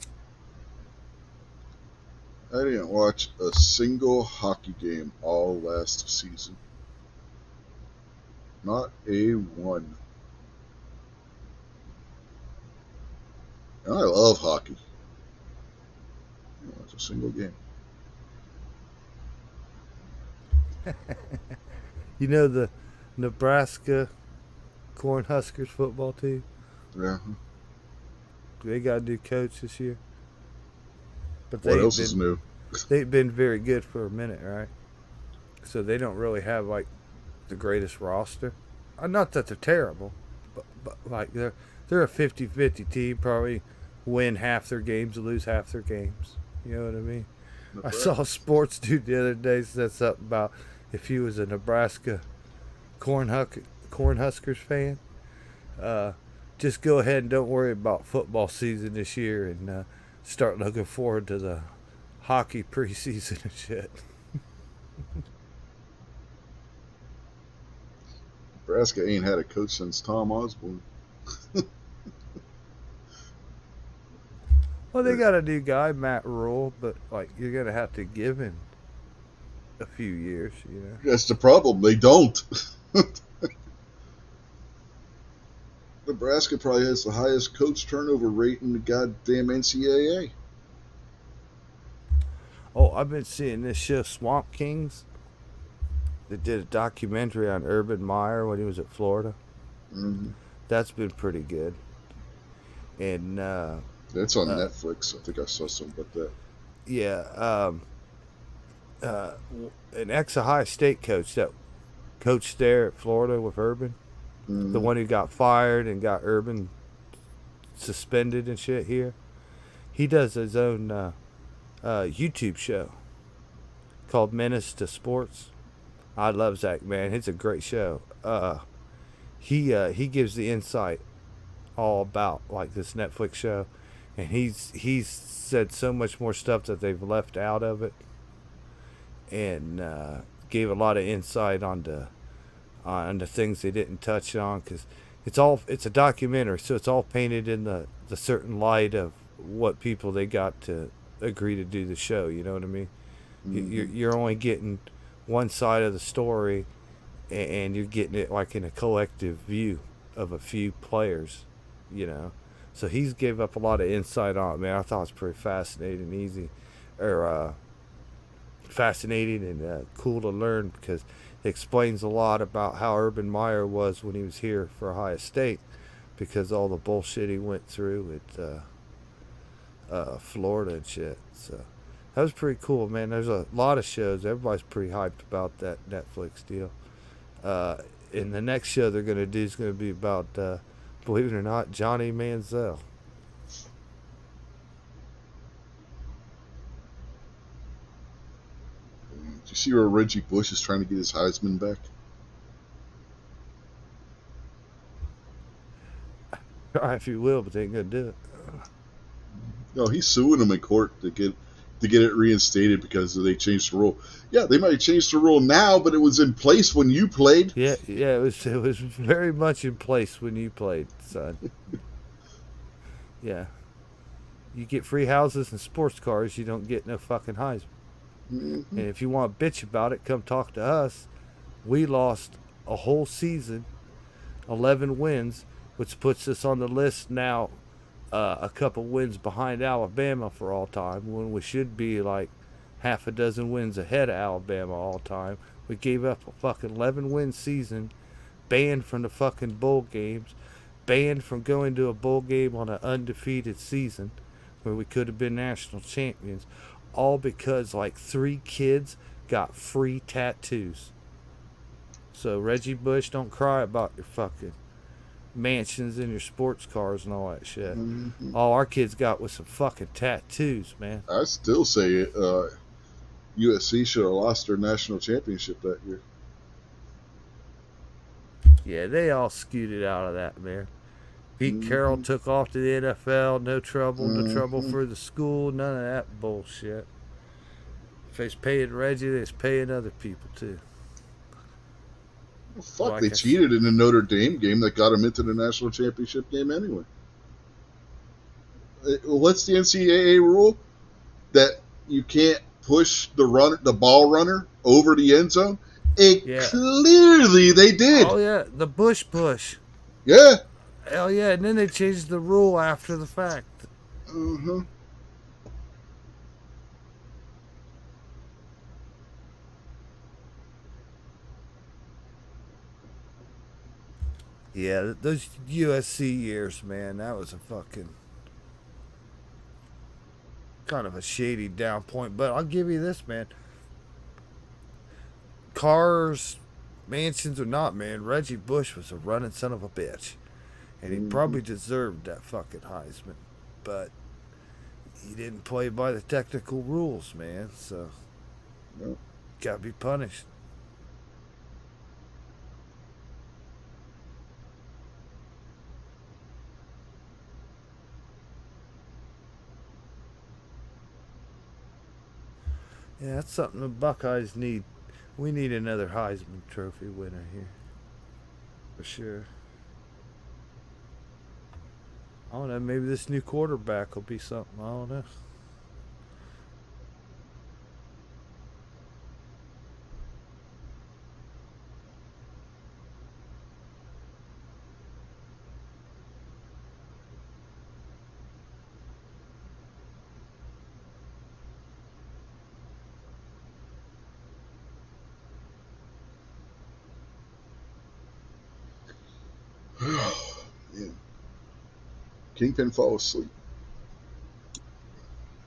I didn't watch a single hockey game all last season. Not a one. And I love hockey. I didn't watch a single game. You know the Nebraska Cornhuskers football team? Yeah. They got a new coach this year. But What else is new? they've been very good for a minute, right? So they don't really have like the greatest roster. Not that they're terrible, but like they're a 50-50 team. Probably win half their games, lose half their games. You know what I mean? I saw a sports dude the other day said something about if he was a Nebraska Cornhuskers fan, uh, just go ahead and don't worry about football season this year and start looking forward to the hockey preseason and shit. Nebraska ain't had a coach since Tom Osborne. Well, they got a new guy, Matt Rule, but like you're gonna have to give him a few years, you know. That's the problem. They don't. Nebraska probably has the highest coach turnover rate in the goddamn NCAA. Oh, I've been seeing this show, Swamp Kings. They did a documentary on Urban Meyer when he was at Florida. Mm-hmm. That's been pretty good. And That's on uh, Netflix. I think I saw something about that. yeah, uh, an ex-Ohio State coach that coached there at Florida with Urban, the Mm-hmm. one who got fired and got Urban suspended and shit here. He does his own YouTube show called Menace to Sports. I love Zach, man. It's a great show. He gives the insight all about like this Netflix show, and he's said so much more stuff that they've left out of it, and gave a lot of insight on the things they didn't touch on because it's a documentary, so it's all painted in the certain light of what people they got to agree to do the show. You know what I mean? Mm-hmm. You're only getting one side of the story, and you're getting it like in a collective view of a few players, you know. So he's gave up a lot of insight on it, man. I thought it was pretty fascinating, easy, or fascinating and cool to learn because it explains a lot about how Urban Meyer was when he was here for Ohio State because all the bullshit he went through at Florida and shit. So that was pretty cool, man. There's a lot of shows. Everybody's pretty hyped about that Netflix deal. Uh, and the next show they're going to do is going to be about, believe it or not, Johnny Manziel. Did you see where Reggie Bush is trying to get his Heisman back? Try if you will, but they ain't going to do it. No, he's suing them in court to get it reinstated because they changed the rule. Yeah, they might have changed the rule now, but it was in place when you played. Yeah, yeah, it was very much in place when you played, son. Yeah, you get free houses and sports cars. You don't get no fucking Heisman. Mm-hmm. And if you want to bitch about it, come talk to us. We lost a whole season, 11 wins, which puts us on the list now, a couple wins behind Alabama for all time, when we should be like half a dozen wins ahead of Alabama all time. We gave up a fucking 11 win season, banned from the fucking bowl games, banned from going to a bowl game on an undefeated season where we could have been national champions, all because like 3 kids got free tattoos. So Reggie Bush, don't cry about your fucking mansions and your sports cars and all that shit. Mm-hmm. All our kids got was some fucking tattoos, man. I still say USC should have lost their national championship that year. Yeah, they all scooted out of that, man. Pete Carroll Mm-hmm. took off to the NFL. No trouble, no trouble Mm-hmm. for the school. None of that bullshit. If they's paying Reggie, they's paying other people too. Well, fuck, they Like I said, cheated in the Notre Dame game that got them into the national championship game anyway. What's the NCAA rule? That you can't push the ball runner over the end zone? It yeah. clearly they did. Oh yeah, the Bush push. Yeah. Hell yeah, and then they changed the rule after the fact. Uh-huh. Yeah, those USC years, man, that was a fucking kind of a shady down point. But I'll give you this, man. Cars, mansions or not, man, Reggie Bush was a running son of a bitch. And he Mm-hmm. probably deserved that fucking Heisman. But he didn't play by the technical rules, man. So, No. gotta be punished. Yeah, that's something the Buckeyes need. We need another Heisman Trophy winner here. For sure. I don't know. Maybe this new quarterback will be something. I don't know. Yeah. Kingpin fall asleep.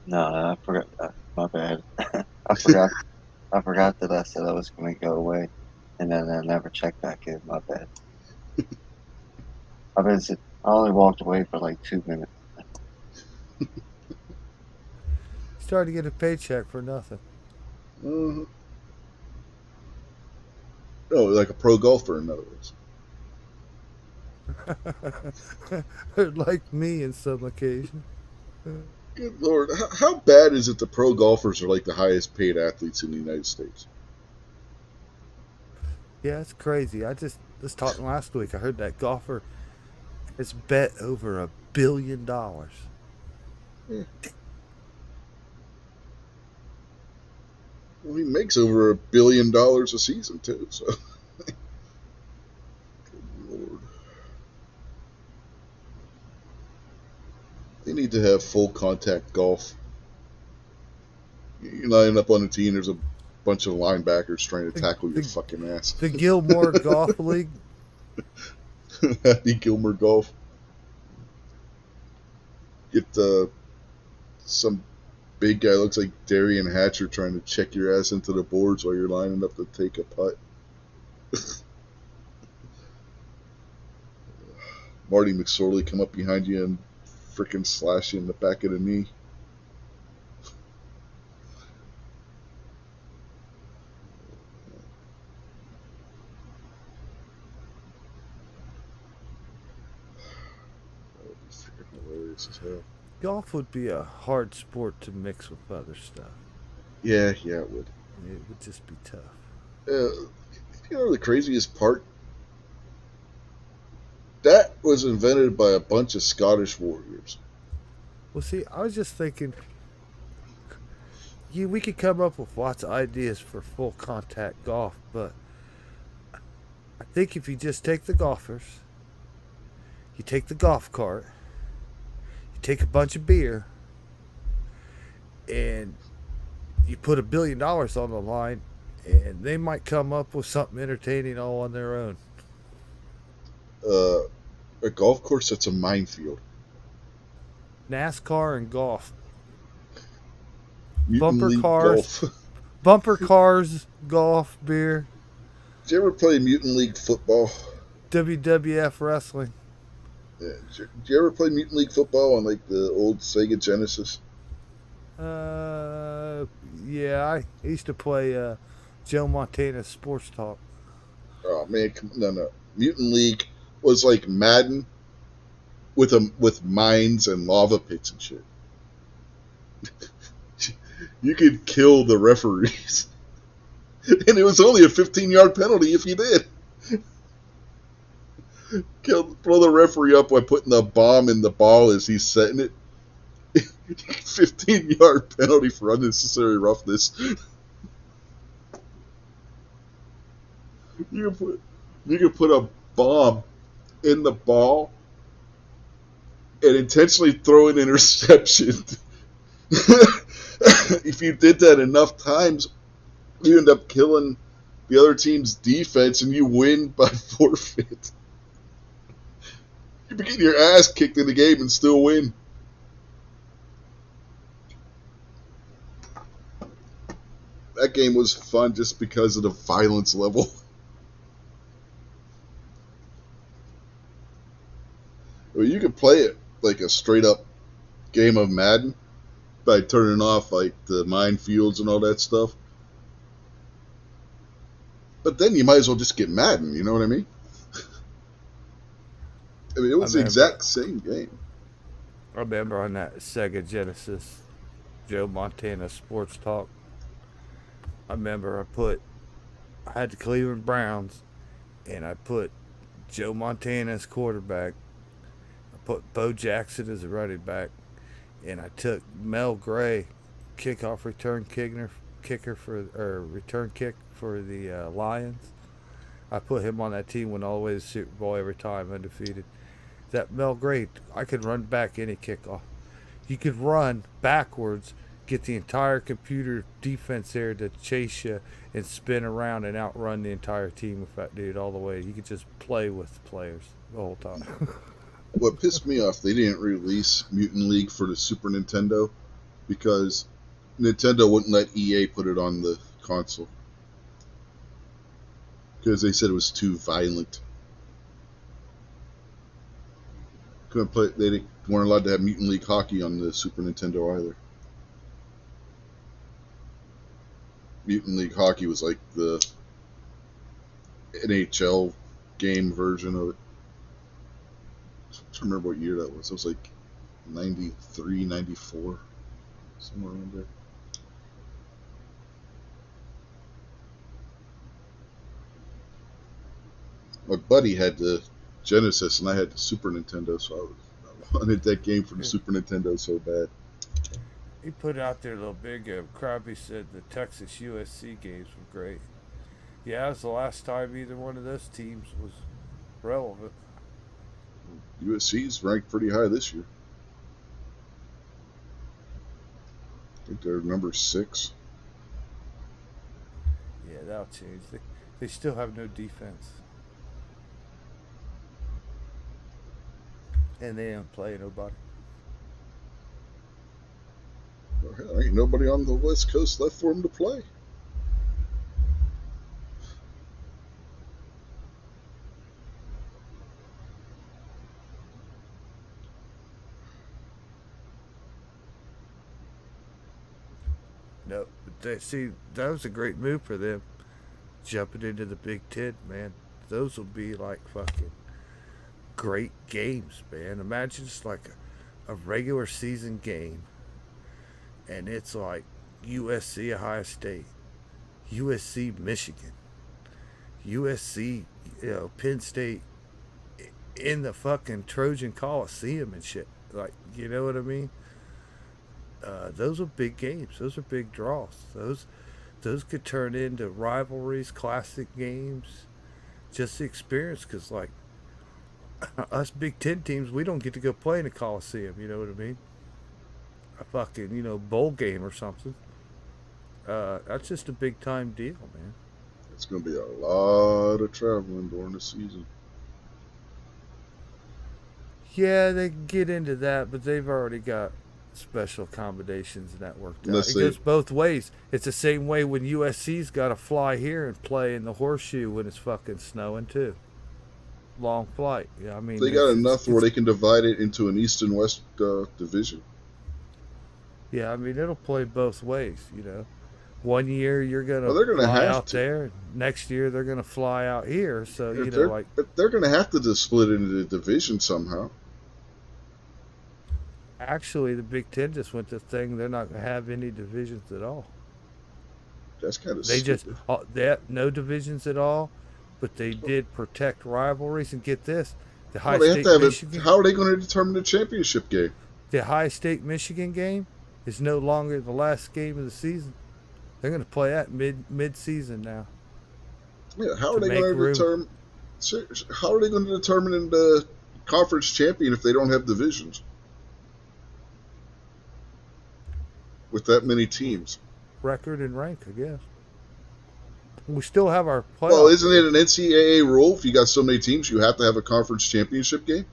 No, I forgot. My bad. I forgot. I forgot that I said I was going to go away, and then I never checked back in. My bad. I only walked away for like 2 minutes. Started to get a paycheck for nothing. Uh-huh. Oh, like a pro golfer, in other words. Like me in some occasion. Good lord, how bad is it the pro golfers are like the highest paid athletes in the United States? Yeah, it's crazy. I just was talking last week. I heard that golfer has bet over $1 billion. Yeah. Well, he makes over $1 billion a season too. So, good lord, they need to have full contact golf. You line up on the tee, and there's a bunch of linebackers trying to The, tackle your the, fucking ass. the Gilmore Golf League. Happy Gilmer Golf. Get some big guy looks like Darian Hatcher trying to check your ass into the boards while you're lining up to take a putt. Marty McSorley come up behind you and frickin' slash you in the back of the knee. That would be freaking hilarious as hell. Golf would be a hard sport to mix with other stuff. Yeah, yeah, it would. It would just be tough. Uh, the craziest part? That was invented by a bunch of Scottish warriors. Well, see, I was just thinking, yeah, we could come up with lots of ideas for full contact golf, but I think if you just take the golfers, you take the golf cart, you take a bunch of beer, and you put $1 billion on the line, and they might come up with something entertaining all on their own. Uh, a golf course that's a minefield. NASCAR and golf, Mutant bumper League cars, Golf. bumper cars, golf, beer, Did you ever play Mutant League Football? WWF wrestling. Yeah. Did you ever play Mutant League Football on like the old Sega Genesis? Uh, yeah, I used to play Joe Montana's Sports Talk. Oh man, no. Mutant League was like Madden with mines and lava pits and shit. You could kill the referees, and it was only a 15-yard penalty if you did. Throw the referee up by putting the bomb in the ball as he's setting it. 15-yard penalty for unnecessary roughness. You can put a bomb in the ball and intentionally throw an interception. If you did that enough times, you end up killing the other team's defense and you win by forfeit. You can get your ass kicked in the game and still win. That game was fun just because of the violence level. Well, you could play it like a straight up game of Madden by turning off like the minefields and all that stuff. But then you might as well just get Madden, you know what I mean? I mean, it was the exact same game. I remember on that Sega Genesis, Joe Montana Sports Talk. I remember I had the Cleveland Browns, and I put Joe Montana as quarterback. I put Bo Jackson as a running back, and I took Mel Gray, kickoff kicker for or return kick for the Lions. I put him on that team, went all the way to the Super Bowl every time, undefeated. That Mel Gray, I could run back any kickoff. You could run backwards, get the entire computer defense there to chase you and spin around and outrun the entire team with that dude all the way. You could just play with the players the whole time. What pissed me off, they didn't release Mutant League for the Super Nintendo because Nintendo wouldn't let EA put it on the console because they said it was too violent. Couldn't play. They weren't allowed to have Mutant League Hockey on the Super Nintendo either. Mutant League Hockey was like the NHL game version of it. I'm trying to remember what year that was. It was like 93, 94, somewhere around there. My buddy had the Genesis and I had the Super Nintendo, so I wanted that game for the Super Nintendo so bad. He put it out there a little big. Crabby said the Texas USC games were great. Yeah, it was the last time either one of those teams was relevant. USC's ranked pretty high this year. I think they're number 6. Yeah, that'll change. They still have no defense. And they don't play nobody. Well, hell, ain't nobody on the West Coast left for them to play. No, but see, that was a great move for them. Jumping into the Big Ten, man. Those will be like fucking great games, man. Imagine just like a regular season game, and it's like USC Ohio State, USC Michigan, USC Penn State in the fucking Trojan Coliseum and shit. Like, you know what I mean? Those are big games. Those are big draws. Those could turn into rivalries, classic games. Just the experience, because like us Big Ten teams, we don't get to go play in a Coliseum. You know what I mean? A fucking bowl game or something. That's just a big time deal, man. It's going to be a lot of traveling during the season. Yeah, they can get into that, but they've already got special accommodations and that worked out. Unless It they, goes both ways. It's the same way when USC's got to fly here and play in the horseshoe when it's fucking snowing too. Long flight. Yeah, I mean they got enough where they can divide it into an East and West division. Yeah, I mean it'll play both ways. One year you're gonna Well, they're going to fly have out to. there. Next year they're gonna fly out here. So They're going to have to just split it into the division somehow. actually the Big Ten just went to thing. They're not gonna have any divisions at all. That's kind of They just stupid. they have no divisions at all, but they did protect rivalries. And get this, the High Well, they have State to have it. Michigan, How are they going to determine the championship game? the High State Michigan game is no longer the last game of the season. They're going to play that mid season now Yeah, how to are they make going to room. determine? How are they going to determine the conference champion if they don't have divisions with that many teams? Record and rank, I guess. We still have our Well, playoff. isn't it an NCAA rule? If you got so many teams, you have to have a conference championship game.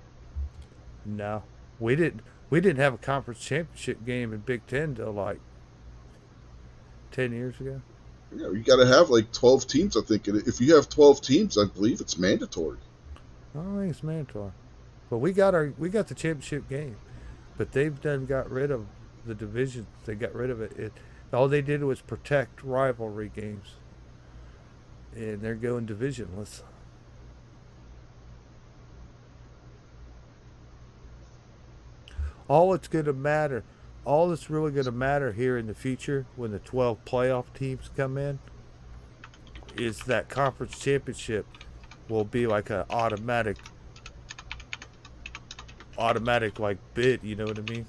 No, we didn't. We didn't have a conference championship game in Big Ten until like 10 years ago. You got to have like 12 teams. I think if you have 12 teams, I believe it's mandatory. I don't think it's mandatory, but we got the championship game. But they've got rid of the division. They got rid of it. All they did was protect rivalry games, and they're going divisionless. All it's going to matter, all that's really going to matter here in the future when the 12 playoff teams come in, is that conference championship will be like an automatic like bid. You know what I mean?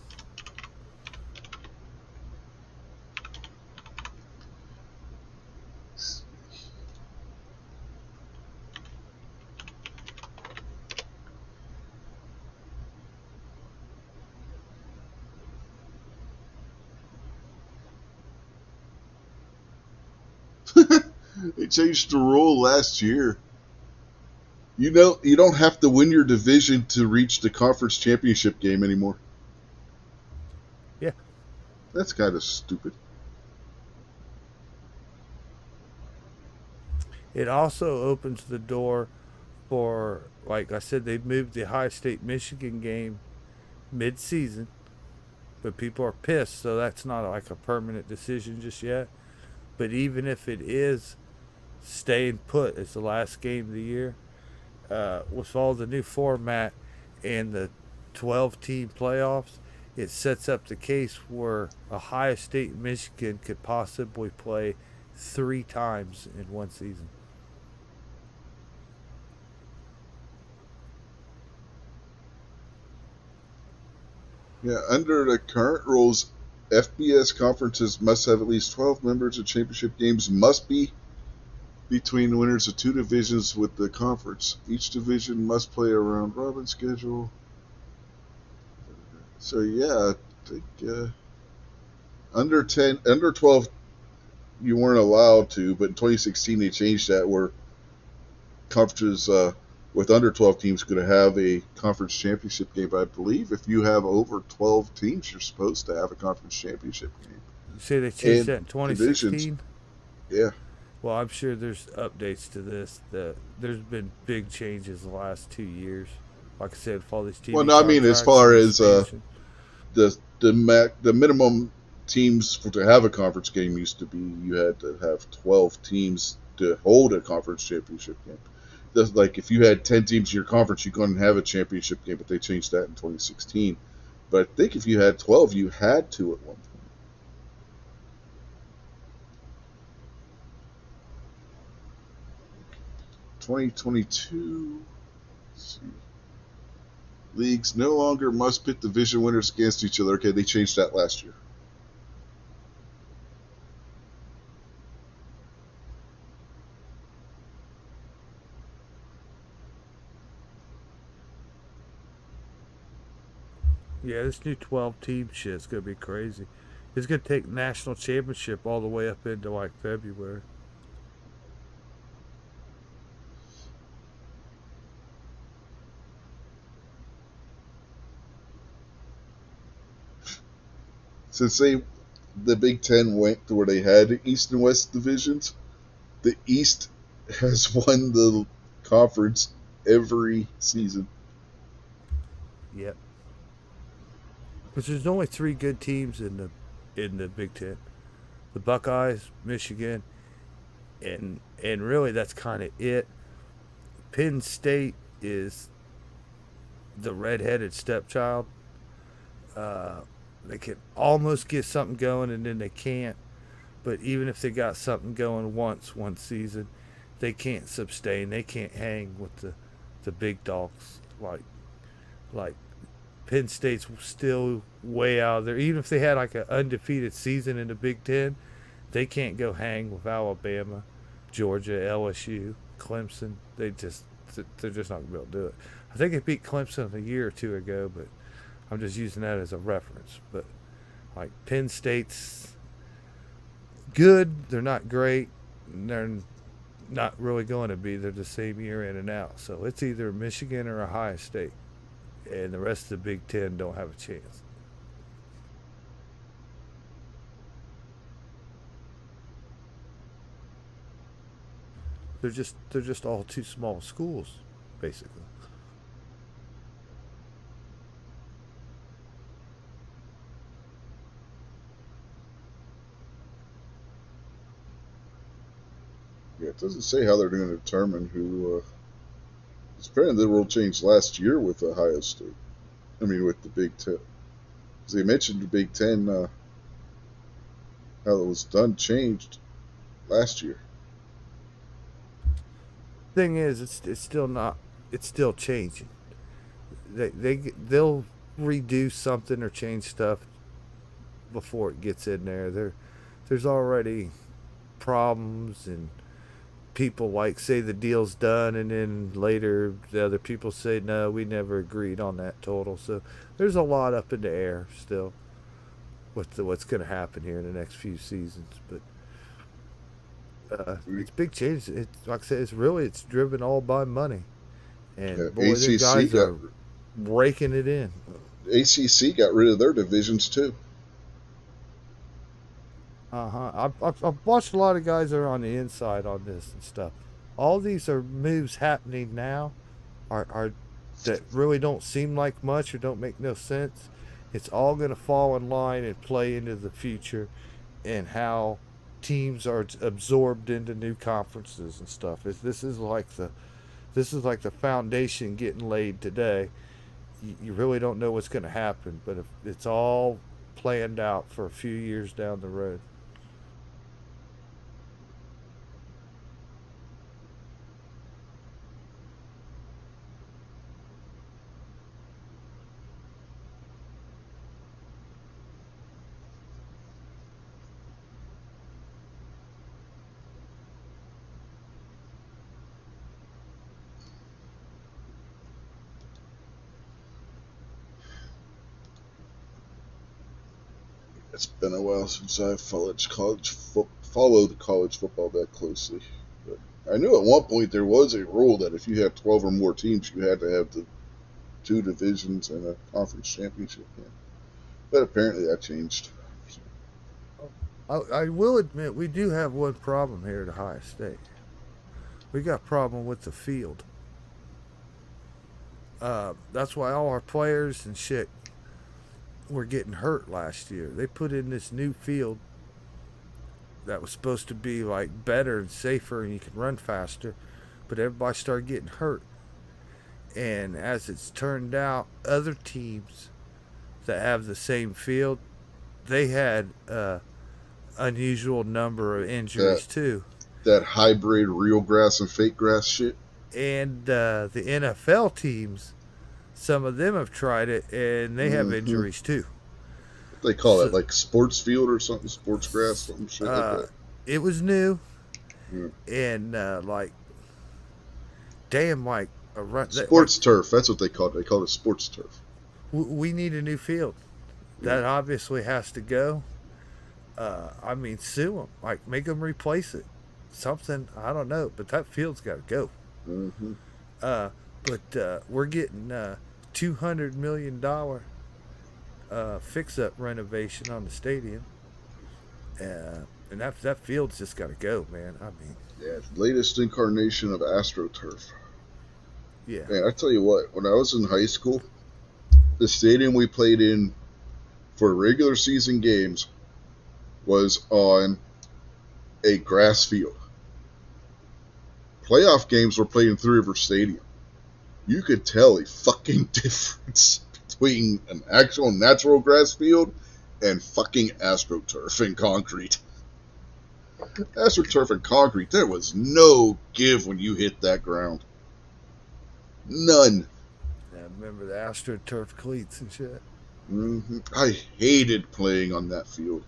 They changed the rule last year. You don't have to win your division to reach the conference championship game anymore. Yeah. That's kind of stupid. It also opens the door for, like I said, they moved the Ohio State Michigan game mid-season, but people are pissed, so that's not like a permanent decision just yet. But even if it is staying put as the last game of the year, with all the new format and the 12-team playoffs, it sets up the case where Ohio State and Michigan could possibly play 3 times in one season. Yeah, under the current rules, FBS conferences must have at least 12 members. The championship games must be between the winners of 2 divisions with the conference. Each division must play a round robin schedule. So yeah, I think under 12, you weren't allowed to, but in 2016 they changed that where conferences with under 12 teams could have a conference championship game. But I believe if you have over 12 teams, you're supposed to have a conference championship game. You say they changed And that in 2016? divisions. Yeah. Well, I'm sure there's updates to this. There's been big changes the last 2 years. Like I said, for all these TV Well, no, I mean as contracts far and as expansion. the minimum teams to have a conference game used to be you had to have 12 teams to hold a conference championship game. Like if you had 10 teams in your conference, you couldn't have a championship game, but they changed that in 2016. But I think if you had 12, you had to at one point. 2022. Let's see. Leagues no longer must pit division winners against each other. Okay, they changed that last year. Yeah, this new 12 team shit's gonna be crazy. It's gonna take national championship all the way up into like February. Since the Big Ten went to where they had East and West divisions, the East has won the conference every season. Yep. Because there's only three good teams in the Big Ten: the Buckeyes, Michigan, and really that's kind of it. Penn State is the redheaded stepchild. Uh, they can almost get something going, and then they can't. But even if they got something going once one season, they can't sustain. They can't hang with the big dogs like Penn State's still way out there. Even if they had like an undefeated season in the Big Ten, they can't go hang with Alabama, Georgia, LSU, Clemson. They're just not gonna be able to do it. I think they beat Clemson a year or two ago, but I'm just using that as a reference. But like Penn State's good, they're not great, they're not really going to be. They're the same year in and out. So it's either Michigan or Ohio State, and the rest of the Big Ten don't have a chance. They're just all too small schools, basically. Yeah, it doesn't say how they're going to determine who. Apparently, the rule changed last year with Ohio State. I mean, with the Big Ten. Because they mentioned the Big Ten, how it was done changed last year. Thing is, it's still not. It's still changing. They'll redo something or change stuff before it gets in there. There's already problems and people like say the deal's done and then later the other people say no, we never agreed on that total. So there's a lot up in the air still with what's going to happen here in the next few seasons. But it's big changes. It's like I said, it's driven all by money, Yeah, and boy, them guys are raking it in. ACC got rid of their divisions too. Uh-huh. I've watched a lot of guys that are on the inside on this and stuff. All these are moves happening now are that really don't seem like much or don't make no sense. It's all going to fall in line and play into the future and how teams are absorbed into new conferences and stuff. This is like the foundation getting laid today. You really don't know what's going to happen, but if it's all planned out for a few years down the road. It's been a while since I followed college football that closely. But I knew at one point there was a rule that if you had 12 or more teams, you had to have the two divisions and a conference championship game. But apparently that changed. I will admit we do have one problem here at Ohio State. We got a problem with the field. That's why all our players and shit were getting hurt last year. They put in this new field that was supposed to be like better and safer and you could run faster, but everybody started getting hurt. And as it's turned out, other teams that have the same field, they had unusual number of That injuries too. that hybrid real grass and fake grass shit. And the NFL teams, some of them have tried it and they have Mm-hmm. injuries too. What they call it, So, like sports field or something, sports grass, something shit like uh, that. it was new Yeah. and like, damn, like a run. Like Sports turf. That's what they call it. They call it sports turf. we need a new field. Yeah. That obviously has to go. I mean, sue them. Like, make them replace it. Something, I don't know, but that field's got to go. Mm-hmm. Uh, but we're getting $200 million fix-up renovation on the stadium, and that field's just got to go, man. I mean, Yeah, latest incarnation of AstroTurf. yeah, Man, I tell you what, when I was in high school, the stadium we played in for regular season games was on a grass field. Playoff games were played in Three River Stadium. You could tell a fucking difference between an actual natural grass field and fucking AstroTurf and concrete. AstroTurf and concrete, there was no give when you hit that ground. None. I remember the AstroTurf cleats and shit. Mm-hmm. I hated playing on that field.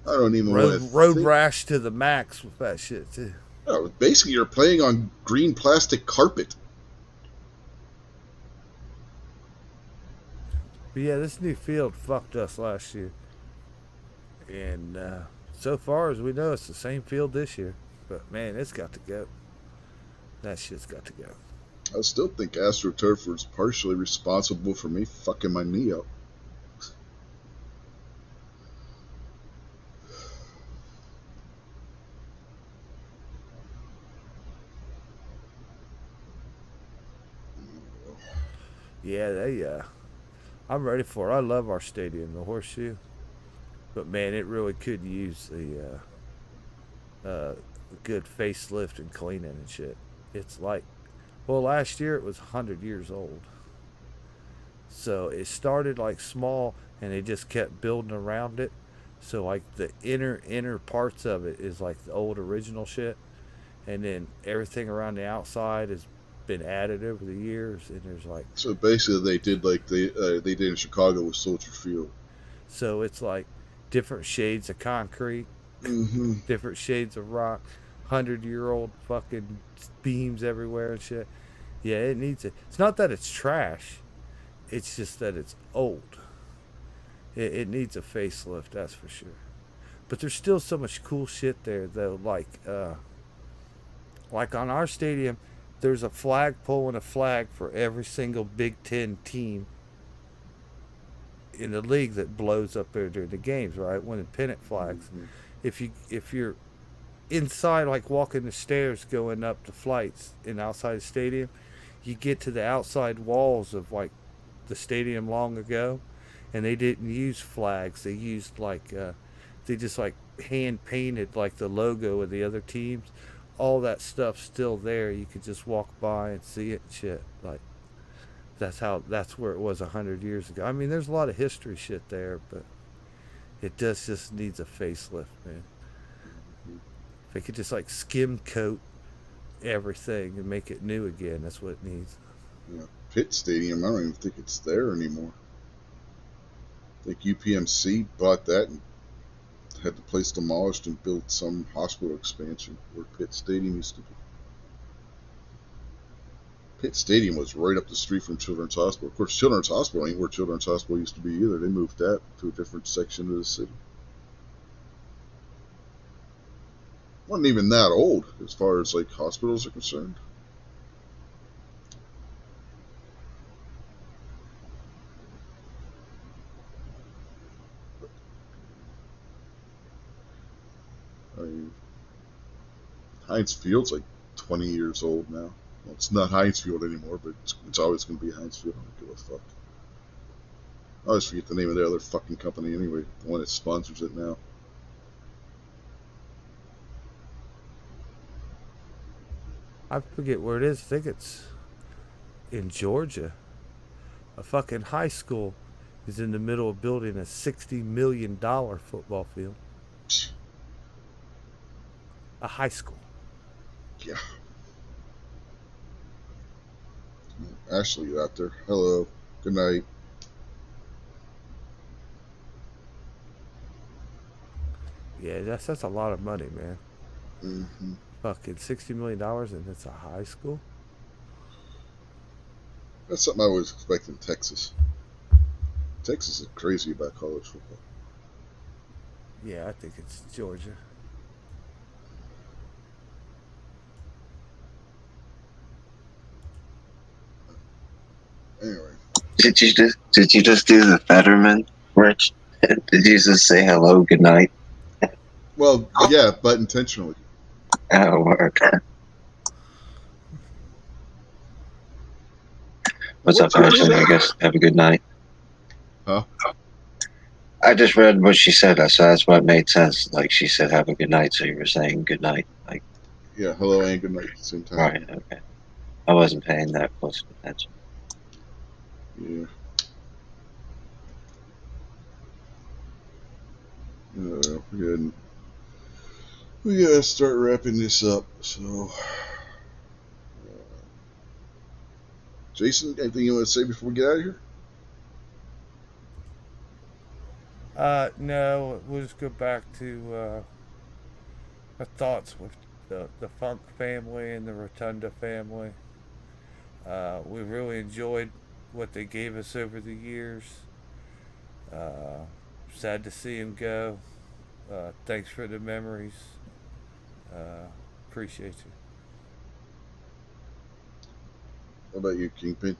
I don't even want to Road think. rash to the max with that shit too. Oh, basically, you're playing on green plastic carpet. But yeah, this new field fucked us last year, and so far as we know, it's the same field this year. But man, it's got to go. That shit's got to go. I still think AstroTurf was partially responsible for me fucking my knee up. Yeah, they. I'm ready for it. I love our stadium, the Horseshoe. But man, it really could use the good facelift and cleaning and shit. It's like, well, last year it was 100 years old. So it started like small, and they just kept building around it. So like the inner parts of it is like the old original shit, and then everything around the outside has been added over the years. And there's like, So basically, they did like they did in Chicago with Soldier Field. so it's like different shades of concrete, Mm-hmm. different shades of rock, 100-year-old fucking beams everywhere and shit. Yeah, it needs it. It's not that it's trash. It's just that it's old. It needs a facelift, that's for sure. But there's still so much cool shit there, though. Like on our stadium, there's a flagpole and a flag for every single Big Ten team in the league that blows up there during the games, right? When the pennant flags. Mm-hmm. If you're inside, like walking the stairs going up the flights in outside the stadium, you get to the outside walls of like the stadium long ago, and they didn't use flags. They used they just like hand painted like the logo of the other teams. All that stuff's still there. You could just walk by and see it and shit. Like that's where it was 100 years ago. I mean, there's a lot of history shit there, but it just needs a facelift, man. If they could just like skim coat everything and make it new again, that's what it needs. Yeah. Pitt Stadium, I don't even think it's there anymore. I think UPMC bought that and had the place demolished and built some hospital expansion where Pitt Stadium used to be. Pitt Stadium was right up the street from Children's Hospital. Of course, Children's Hospital ain't where Children's Hospital used to be either. They moved that to a different section of the city. Wasn't even that old as far as like hospitals are concerned. I mean, Heinz Field's like 20 years old now. Well, it's not Heinz Field anymore, but it's always going to be Heinz Field. I don't give a fuck. I always forget the name of the other fucking company anyway, the one that sponsors it now. I forget where it is. I think it's in Georgia. A fucking high school is in the middle of building a $60 million football field. A high school. Yeah. Ashley out there. Hello. Good night. Yeah, that's a lot of money, man. Mm-hmm. Fucking $60 million and it's a high school. That's something I was expecting in Texas. Texas is crazy about college football. Yeah, I think it's Georgia. Anyway. Did you just do the Fetterman, Rich? Did you just say hello, good night? Well, yeah, but intentionally. Word. What's What up, time Ashley? I guess have a good night. Huh? I just read what she said, so that's what made sense. Like she said, "Have a good night," so you were saying good night. Like, Yeah, hello and good night at the same time. right? Okay. I wasn't paying that close attention. Yeah. We gotta start wrapping this up. So, Jason, anything you want to say before we get out of here? No, we'll just go back to our thoughts with the Funk family and the Rotunda family. We really enjoyed what they gave us over the years. Uh, Sad to see him go. Thanks for the memories. Uh, Appreciate you. How about you, Kingpin?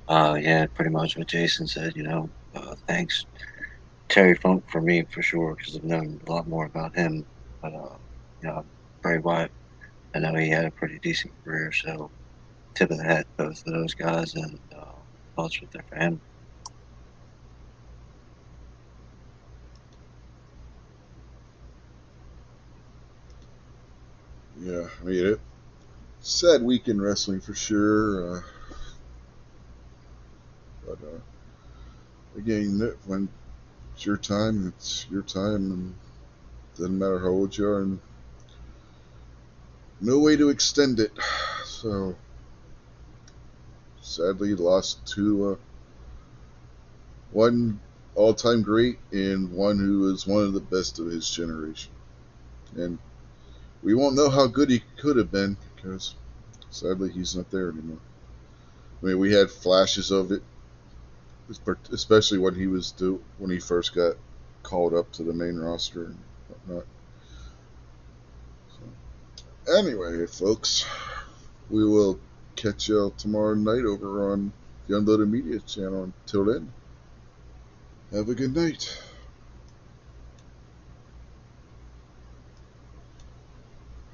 Yeah, pretty much what Jason said. Thanks Terry Funk for me for sure because I've known a lot more about him. But you know, Bray Wyatt, I know he had a pretty decent career, so tip of the hat to both of those guys and thoughts with their family. Yeah, I mean, sad week in wrestling for sure. But again, when it's your time, and doesn't matter how old you are, and no way to extend it. So, sadly, lost to one all-time great and one who was one of the best of his generation. And we won't know how good he could have been because, sadly, he's not there anymore. I mean, we had flashes of it, especially when he first got called up to the main roster and whatnot. So, anyway, folks, we will catch y'all tomorrow night over on the Unloaded Media channel. Until then, have a good night.